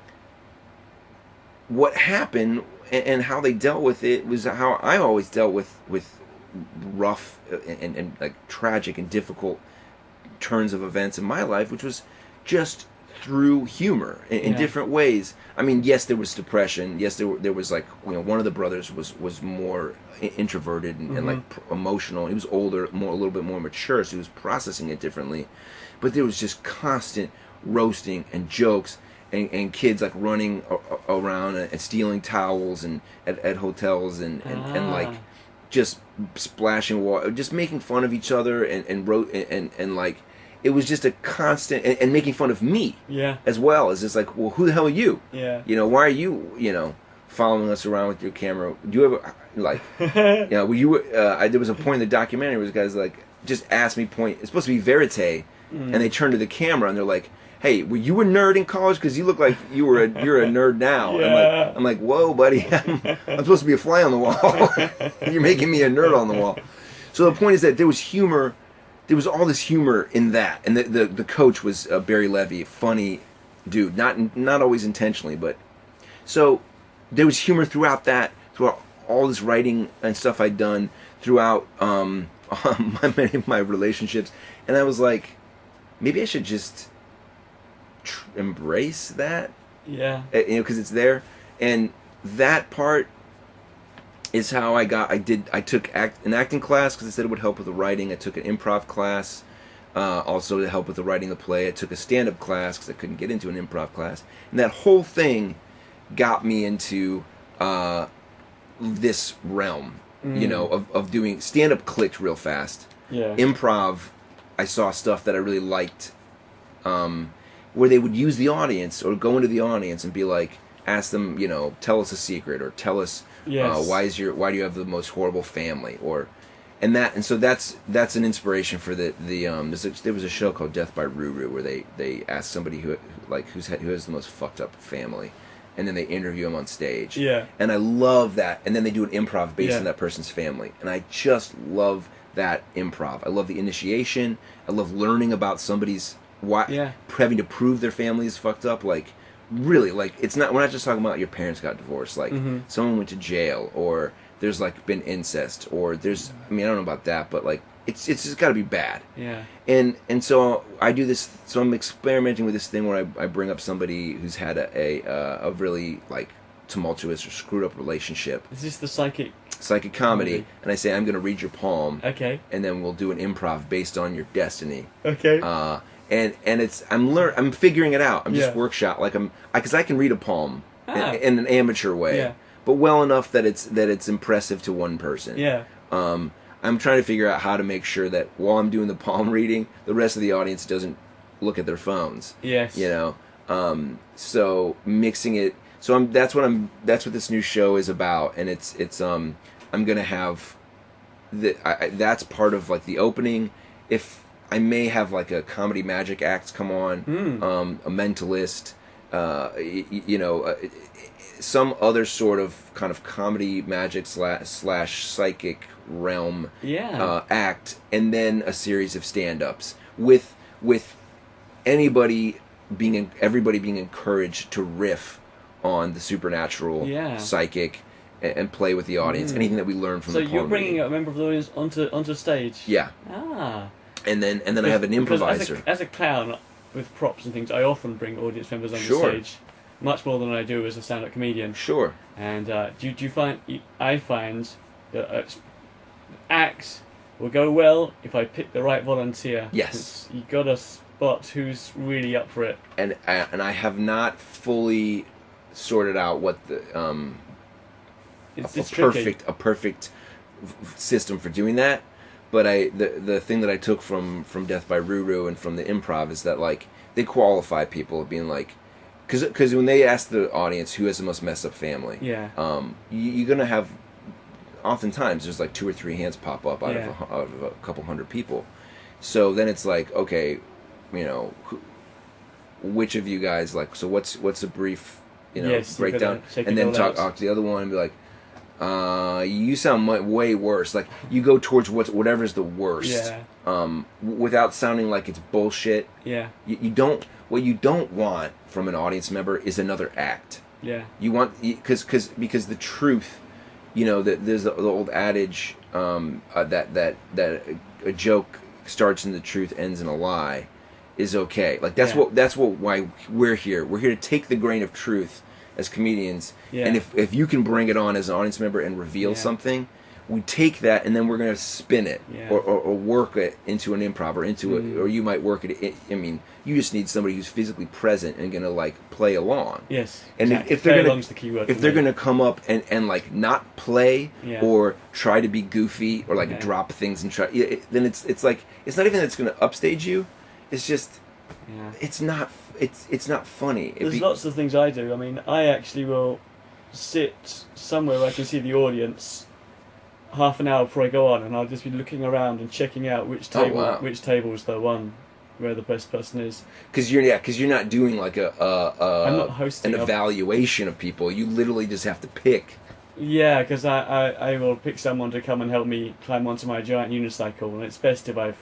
Speaker 2: what happened and how they dealt with it was how I always dealt with rough and like tragic and difficult turns of events in my life, which was just through humor in different ways. I mean, yes, there was depression. Yes, there was like, you know, one of the brothers was more introverted and like emotional. He was older, a little bit more mature, so he was processing it differently. But there was just constant roasting and jokes and kids like running around and stealing towels and at hotels and like just splashing water, just making fun of each other and like. It was just a constant, and making fun of me, as well. As just like, well, who the hell are you? You know, why are you, you know, following us around with your camera? Do you ever, like, you know, there was a point in the documentary where this guy's like, just asked me it's supposed to be verite, and they turn to the camera and they're like, hey, were you a nerd in college? Because you look like you're a nerd now. I'm like, whoa, buddy, I'm supposed to be a fly on the wall. You're making me a nerd on the wall. So the point is that there was humor. There was all this humor in that, and the coach was Berrey Levy, funny dude, not always intentionally, but so there was humor throughout all this writing and stuff I'd done throughout many of my relationships, and I was like, maybe I should just embrace that, you know, because it's there, and that part is how I took an acting class because I said it would help with the writing. I took an improv class also to help with the writing of the play. I took a stand-up class because I couldn't get into an improv class. And that whole thing got me into this realm, you know, of doing stand-up. Clicked real fast. Improv, I saw stuff that I really liked, where they would use the audience or go into the audience and be like, ask them, you know, tell us a secret or tell us why do you have the most horrible family and so that's an inspiration for the there was a show called Death by Ruru where they ask somebody who has the most fucked up family, and then they interview him on stage. And I love that, and then they do an improv based on that person's family, and I just love that improv. I love the initiation. I love learning about somebody's having to prove their family is fucked up, like. Really, like, we're not just talking about your parents got divorced, like, someone went to jail, or there's, like, been incest, or there's, I mean, I don't know about that, but, like, it's just gotta be bad. And so I do this, so I'm experimenting with this thing where I bring up somebody who's had a really, like, tumultuous or screwed up relationship.
Speaker 3: Is this the psychic
Speaker 2: comedy, and I say, I'm gonna read your palm,
Speaker 3: and
Speaker 2: then we'll do an improv based on your destiny. And it's I'm figuring it out. I'm just workshop because I can read a palm in an amateur way, but well enough that it's impressive to one person. I'm trying to figure out how to make sure that while I'm doing the palm reading, the rest of the audience doesn't look at their phones. You know, So mixing it. So that's what this new show is about, and it's I'm gonna have that's part of like the opening. If I may have like a comedy magic act come on, a mentalist, some other sort of kind of comedy magic slash psychic realm act, and then a series of stand-ups with everybody being encouraged to riff on the supernatural, psychic, and play with the audience. Anything that we learn from the
Speaker 3: So you're bringing a member of the audience onto stage.
Speaker 2: Yeah.
Speaker 3: Ah.
Speaker 2: And then I have an improviser.
Speaker 3: As a clown with props and things, I often bring audience members onto stage, much more than I do as a stand-up comedian.
Speaker 2: Sure.
Speaker 3: And do you find? I find that acts will go well if I pick the right volunteer.
Speaker 2: Yes.
Speaker 3: You gotta spot who's really up for it.
Speaker 2: And I have not fully sorted out what the a perfect system for doing that. But the thing that I took from Death by Ruru and from the improv is that like they qualify people being like, because when they ask the audience who has the most messed up family, you're gonna have oftentimes there's like 2 or 3 hands pop up out of a couple hundred people. So then it's like, okay, which of you guys like? So what's a brief breakdown, and then talk to the other one and be like, you sound way worse. Like you go towards whatever's the worst, without sounding like it's bullshit.
Speaker 3: Yeah.
Speaker 2: What you don't want from an audience member is another act.
Speaker 3: Yeah.
Speaker 2: You want because the truth, that there's the old adage that a joke starts in the truth, ends in a lie, is okay. Like that's why we're here. We're here to take the grain of truth as comedians, and if you can bring it on as an audience member and reveal something, we take that and then we're going to spin it or work it into an improv or into or you might work it. I mean, you just need somebody who's physically present and going to like play along.
Speaker 3: Yes,
Speaker 2: and
Speaker 3: exactly.
Speaker 2: if they're
Speaker 3: going to
Speaker 2: they're going to come up and like not play or try to be goofy or like drop things and try, then it's like it's not even that it's going to upstage you. It's just it's not funny.
Speaker 3: There's lots of things I do. I mean, I actually will sit somewhere where I can see the audience half an hour before I go on, and I'll just be looking around and checking out which table's the one where the best person is. Because
Speaker 2: you're not doing like
Speaker 3: I'm not hosting
Speaker 2: an evaluation of people. You literally just have to pick.
Speaker 3: Yeah, because I will pick someone to come and help me climb onto my giant unicycle, and it's best if I've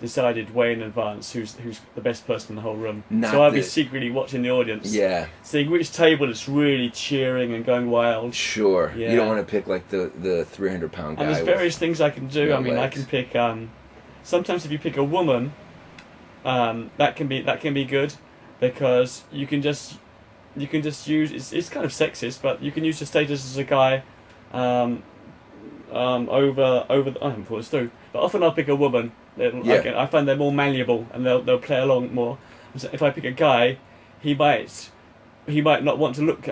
Speaker 3: decided way in advance who's the best person in the whole room. So I'll be secretly watching the audience. Yeah. Seeing which table is really cheering and going wild.
Speaker 2: Sure. Yeah. You don't want to pick like the 300-pound guy.
Speaker 3: And there's various things I can do. I mean, I can pick. Sometimes if you pick a woman, that can be good, because you can just use. It's kind of sexist, but you can use your status as a guy. I haven't thought this through, but often I'll pick a woman. I find they're more malleable and they'll play along more. So if I pick a guy, he might not want to look.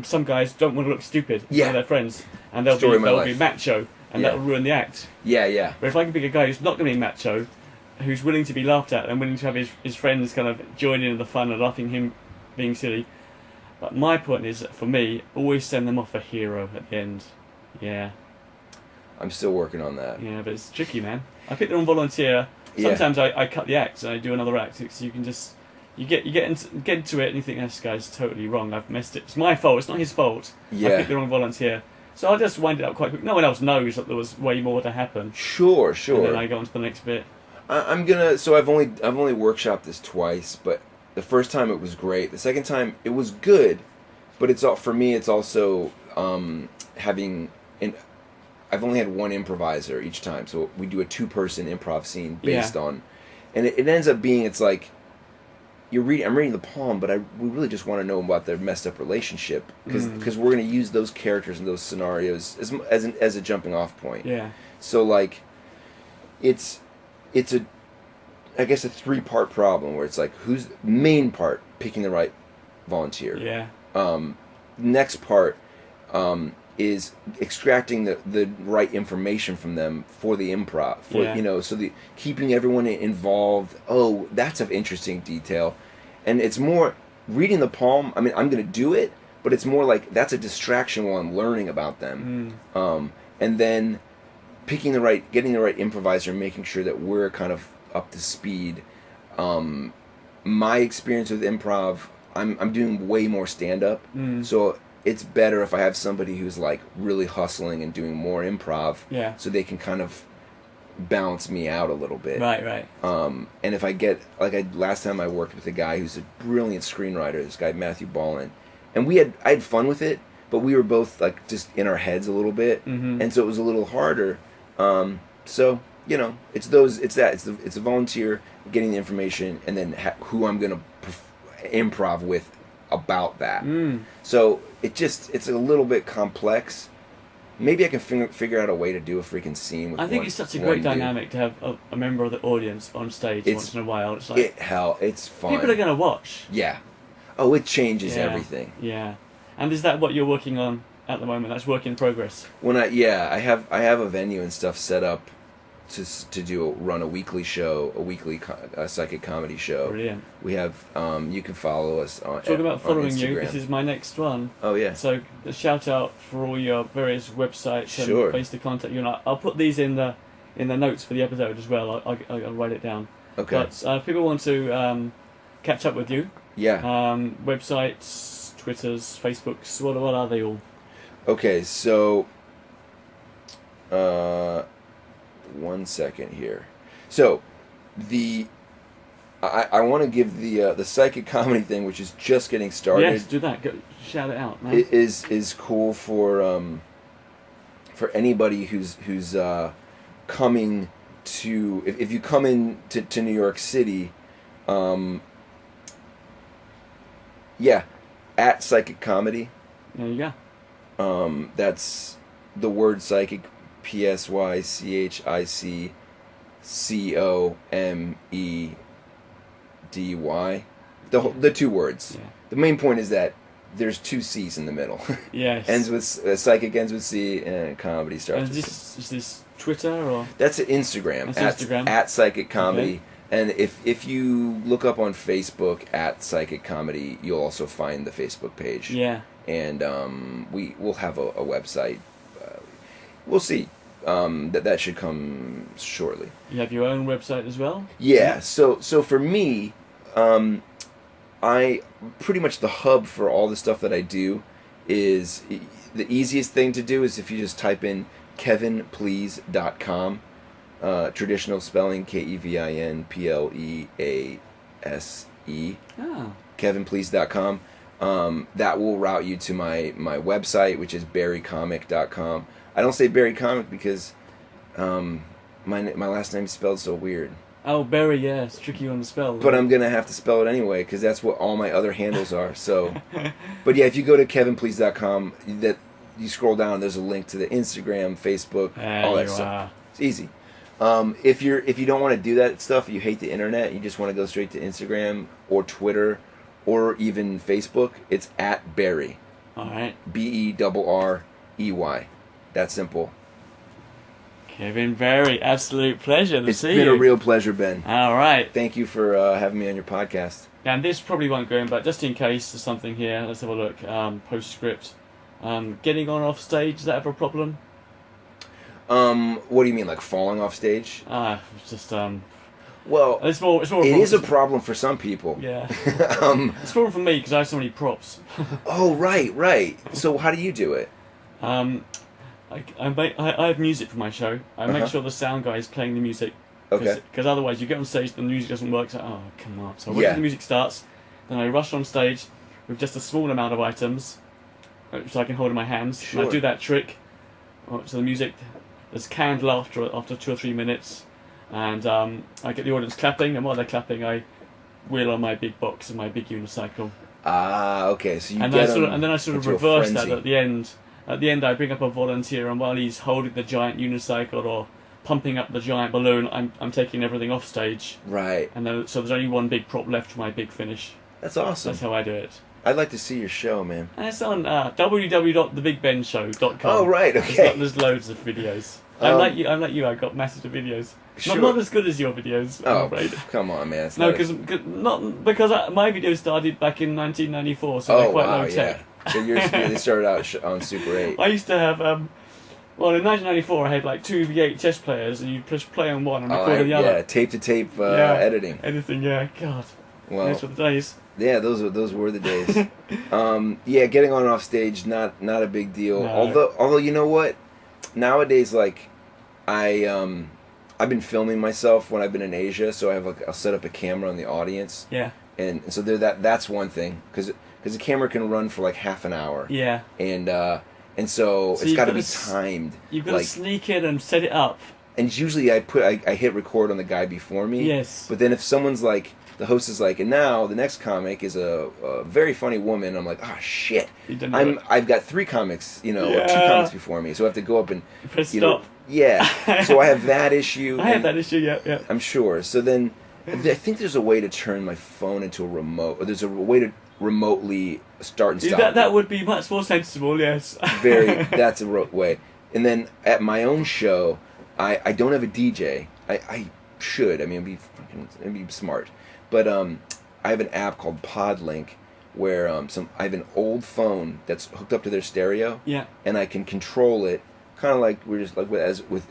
Speaker 3: Some guys don't want to look stupid in front of their friends, and they'll be macho, and that'll ruin the act. Yeah. But if I can pick a guy who's not going to be macho, who's willing to be laughed at and willing to have his friends kind of join in the fun and laughing him being silly. But my point is, for me, always send them off a hero at the end. Yeah.
Speaker 2: I'm still working on that.
Speaker 3: Yeah, but it's tricky, man. I pick the wrong volunteer. Sometimes I cut the act and I do another act, so you can just you get into it and you think, this guy's totally wrong. I've messed it. It's my fault. It's not his fault. I picked the wrong volunteer. So I'll just wind it up quite quick. No one else knows that there was way more to happen.
Speaker 2: Sure.
Speaker 3: And then I go on to the next bit.
Speaker 2: I'm gonna. So I've only workshopped this twice, but the first time it was great. The second time it was good, but it's all for me. It's also I've only had one improviser each time, so we do a 2-person improv scene based on, and it ends up being, it's like I'm reading the poem, but we really just want to know about their messed up relationship, because we're going to use those characters and those scenarios as a jumping off point. Yeah. So like, it's a 3-part problem where it's like, who's the main part, picking the right volunteer. Yeah. Next part is extracting the right information from them for the improv, so keeping everyone involved. Oh, that's of interesting detail, and it's more reading the palm, I mean, I'm going to do it, but it's more like that's a distraction while I'm learning about them. And then getting the right improviser, making sure that we're kind of up to speed. My experience with improv, I'm doing way more stand-up, so it's better if I have somebody who's like really hustling and doing more improv, so they can kind of balance me out a little bit.
Speaker 3: Right.
Speaker 2: And if I get, last time I worked with a guy who's a brilliant screenwriter, this guy Matthew Ballin, and I had fun with it, but we were both like just in our heads a little bit, and so it was a little harder. So you know, it's a volunteer getting the information, and then who I'm gonna improv with about that. So it's a little bit complex. Maybe I can figure out a way to do a freaking scene with
Speaker 3: I think it's such a great dynamic to have a member of the audience on stage once in a while. It's like
Speaker 2: it's fun.
Speaker 3: People are going to watch.
Speaker 2: Yeah. Oh, it changes everything.
Speaker 3: Yeah. And is that what you're working on at the moment? That's work in progress.
Speaker 2: I have a venue and stuff set up to run a weekly show, a psychic comedy show.
Speaker 3: Brilliant.
Speaker 2: We have you can follow us on
Speaker 3: Talking about following you,
Speaker 2: Instagram.
Speaker 3: this is my next one.
Speaker 2: Oh yeah.
Speaker 3: So a shout out for all your various websites and ways to contact you, and I'll put these in the notes for the episode as well. I'll write it down.
Speaker 2: Okay.
Speaker 3: But if people want to catch up with you, websites, Twitters, Facebooks, what are they all?
Speaker 2: Okay, so 1 second here. So I want to give the psychic comedy thing, which is just getting started.
Speaker 3: Yes, do that. Go, shout it out, man.
Speaker 2: It is cool for anybody who's coming to, if you come in to New York City, at Psychic Comedy.
Speaker 3: There you go.
Speaker 2: That's the word psychic, PSYCHICCOMEDY. The two words.
Speaker 3: Yeah.
Speaker 2: The main point is that there's two C's in the middle.
Speaker 3: Yes.
Speaker 2: Ends with psychic ends with C, and comedy starts with C.
Speaker 3: Is this Twitter or?
Speaker 2: That's Instagram.
Speaker 3: That's Instagram.
Speaker 2: At Psychic Comedy.
Speaker 3: Okay.
Speaker 2: And if you look up on Facebook at Psychic Comedy, you'll also find the Facebook page.
Speaker 3: Yeah.
Speaker 2: And we'll have a website. We'll see. That should come shortly.
Speaker 3: You have your own website as well?
Speaker 2: Yeah. So for me, I pretty much the hub for all the stuff that I do is the easiest thing to do is if you just type in kevinplease.com. Traditional spelling KEVINPLEASE.
Speaker 3: Oh.
Speaker 2: kevinplease.com. That will route you to my website, which is berreycomic.com. I don't say Berrey Comic because my last name's spelled so weird.
Speaker 3: Oh, Berrey, yeah, it's tricky on the spell.
Speaker 2: But I'm going to have to spell it anyway because that's what all my other handles are. So, but yeah, if you go to kevinplease.com, that you scroll down, there's a link to the Instagram, Facebook, all that stuff. It's easy. If you don't want to do that stuff, you hate the internet, you just want to go straight to Instagram or Twitter or even Facebook, it's at Berrey.
Speaker 3: All right.
Speaker 2: BERREY. That simple.
Speaker 3: Kevin Berrey, absolute pleasure to see you.
Speaker 2: It's been a real pleasure, Ben.
Speaker 3: All right.
Speaker 2: Thank you for having me on your podcast.
Speaker 3: And this probably won't go in, but just in case there's something here, let's have a look. Postscript. Getting on off stage, is that ever a problem?
Speaker 2: What do you mean, like falling off stage?
Speaker 3: It's just
Speaker 2: well,
Speaker 3: it's more.
Speaker 2: It is a problem for some people.
Speaker 3: Yeah. It's a problem for me because I have so many props.
Speaker 2: Oh, right. So how do you do it?
Speaker 3: I have music for my show. I make sure the sound guy is playing the music.
Speaker 2: Okay.
Speaker 3: Because otherwise you get on stage, the music doesn't work. So oh, come on. So I wait till the music starts, then I rush on stage with just a small amount of items, so I can hold in my hands.
Speaker 2: Sure.
Speaker 3: And I do that trick. So the music. There's canned laughter after 2 or 3 minutes, and I get the audience clapping, and while they're clapping, I wheel on my big box and my big unicycle.
Speaker 2: Okay, so you
Speaker 3: and
Speaker 2: get
Speaker 3: then I sort of reverse that at the end. At the end, I bring up a volunteer, and while he's holding the giant unicycle or pumping up the giant balloon, I'm taking everything off stage.
Speaker 2: Right.
Speaker 3: And then, so there's only one big prop left for my big finish.
Speaker 2: That's awesome.
Speaker 3: That's how I do it.
Speaker 2: I'd like to see your show, man.
Speaker 3: And it's on www.thebigbenshow.com.
Speaker 2: Oh, right, okay.
Speaker 3: There's loads of videos. I'm like you. I got masses of videos.
Speaker 2: Sure.
Speaker 3: Not as good as your videos. I'm
Speaker 2: Oh,
Speaker 3: afraid.
Speaker 2: come on, man. It's
Speaker 3: No,
Speaker 2: not
Speaker 3: because my videos started back in 1994, so they're quite low tech.
Speaker 2: Yeah. So they started out on Super 8.
Speaker 3: I used to have, well, in 1994 I had like 2 VHS players, and you press play on one and record on the other.
Speaker 2: Yeah, tape-to-tape editing.
Speaker 3: Editing, yeah, God.
Speaker 2: Well,
Speaker 3: those were the days.
Speaker 2: Yeah, those were the days. Yeah, getting on and off stage, not a big deal.
Speaker 3: No.
Speaker 2: Although you know what? Nowadays, like, I've been filming myself when I've been in Asia, so I'll set up a camera on the audience.
Speaker 3: Yeah.
Speaker 2: And so that's one thing, because the camera can run for like half an hour.
Speaker 3: Yeah.
Speaker 2: And so it's got to be timed.
Speaker 3: You've got to sneak in and set it up.
Speaker 2: And usually I hit record on the guy before me.
Speaker 3: Yes.
Speaker 2: But then if someone's like, the host is like, and now the next comic is a very funny woman, I'm like, oh shit. I've got 3 comics, or 2 comics before me, so I have to go up and
Speaker 3: press stop.
Speaker 2: Yeah. So I have that issue.
Speaker 3: I have that issue, yeah.
Speaker 2: I'm sure. So then I think there's a way to turn my phone into a remote, or there's a way to remotely start and stop.
Speaker 3: That would be much more sensible, yes.
Speaker 2: That's a way. And then at my own show, I don't have a DJ. I should. I mean, it'd be smart. But I have an app called Podlink where I have an old phone that's hooked up to their stereo.
Speaker 3: Yeah.
Speaker 2: And I can control it, kind of like we're just like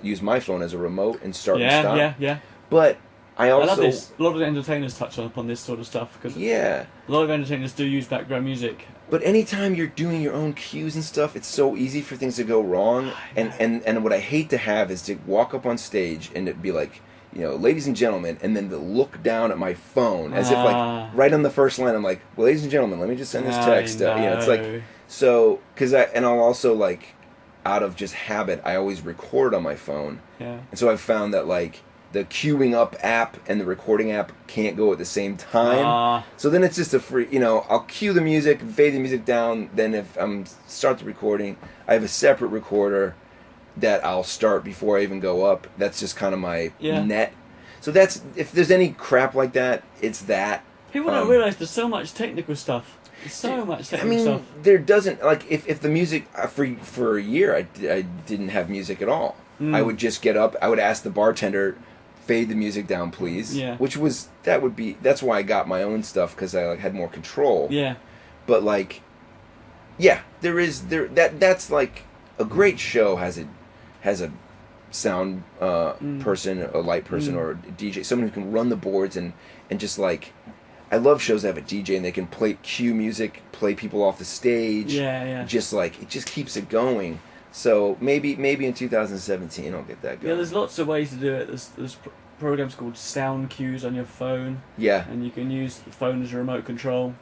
Speaker 2: use my phone as a remote and start and stop.
Speaker 3: Yeah.
Speaker 2: But I
Speaker 3: love
Speaker 2: also
Speaker 3: this. A lot of entertainers touch upon this sort of stuff because a lot of entertainers do use background music.
Speaker 2: But anytime you're doing your own cues and stuff, it's so easy for things to go wrong. And what I hate to have is to walk up on stage and it be like, ladies and gentlemen, and then to look down at my phone as if like right on the first line, I'm like, well, ladies and gentlemen, let me just send this text. It's like, so, and I'll also like, out of just habit, I always record on my phone.
Speaker 3: Yeah.
Speaker 2: And so I've found that like the queuing up app and the recording app can't go at the same time. So then it's just a free, I'll cue the music, fade the music down. Then if I'm start the recording, I have a separate recorder that I'll start before I even go up. That's just kind of my net. So that's, if there's any crap like that, it's that.
Speaker 3: People don't realize there's so much technical stuff. There's so much technical stuff.
Speaker 2: There doesn't, like, if the music, for a year, I didn't have music at all. I would just get up, I would ask the bartender, fade the music down, please.
Speaker 3: Yeah.
Speaker 2: That's why I got my own stuff, because I had more control.
Speaker 3: Yeah.
Speaker 2: But like, that's like, a great show has a sound person, a light person, or a DJ, someone who can run the boards and just like, I love shows that have a DJ and they can cue music, play people off the stage.
Speaker 3: Yeah.
Speaker 2: Just like, it just keeps it going. So maybe in 2017 I'll get that going.
Speaker 3: Yeah, there's lots of ways to do it. There's programs called sound cues on your phone.
Speaker 2: Yeah.
Speaker 3: And you can use the phone as a remote control.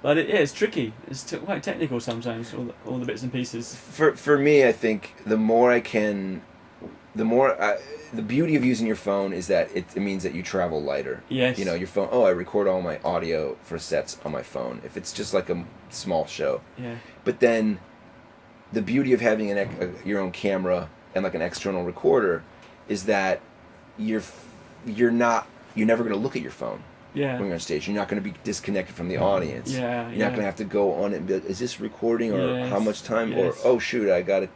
Speaker 3: But it's tricky. It's quite technical sometimes, all the bits and pieces.
Speaker 2: For me, I think the beauty of using your phone is that it means that you travel lighter.
Speaker 3: Yes.
Speaker 2: Your phone, I record all my audio for sets on my phone, if it's just like a small show.
Speaker 3: Yeah.
Speaker 2: But then the beauty of having your own camera and like an external recorder is that you're never going to look at your phone.
Speaker 3: Yeah.
Speaker 2: When you're on stage, you're not going to be disconnected from the audience.
Speaker 3: Yeah.
Speaker 2: You're not going to have to go on it and be like, is this recording, or how much time,
Speaker 3: Yes.
Speaker 2: or oh shoot, I got an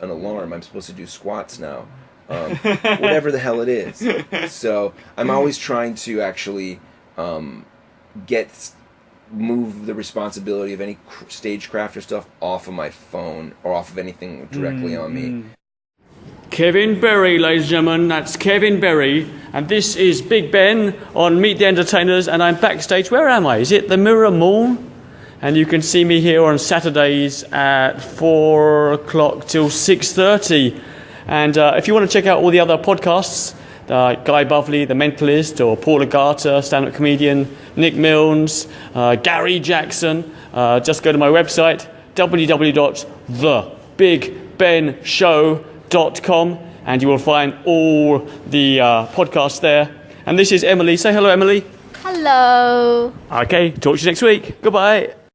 Speaker 2: alarm. I'm supposed to do squats now. Whatever the hell it is. So I'm always trying to actually move the responsibility of any stagecraft or stuff off of my phone or off of anything directly on me.
Speaker 3: Kevin Berrey, ladies and gentlemen, that's Kevin Berrey, and this is Big Ben on Meet the Entertainers, and I'm backstage. Where am I? Is it the Mirror Mall? And you can see me here on Saturdays at 4 o'clock till 6:30. And if you want to check out all the other podcasts, Guy Buffley, The Mentalist, or Paul Agata, stand-up comedian, Nick Milnes, Gary Jackson, just go to my website, www.thebigbenshow.com, and you will find all the podcasts there. And this is Emily. Say hello, Emily.
Speaker 4: Hello.
Speaker 3: Okay, talk to you next week. Goodbye.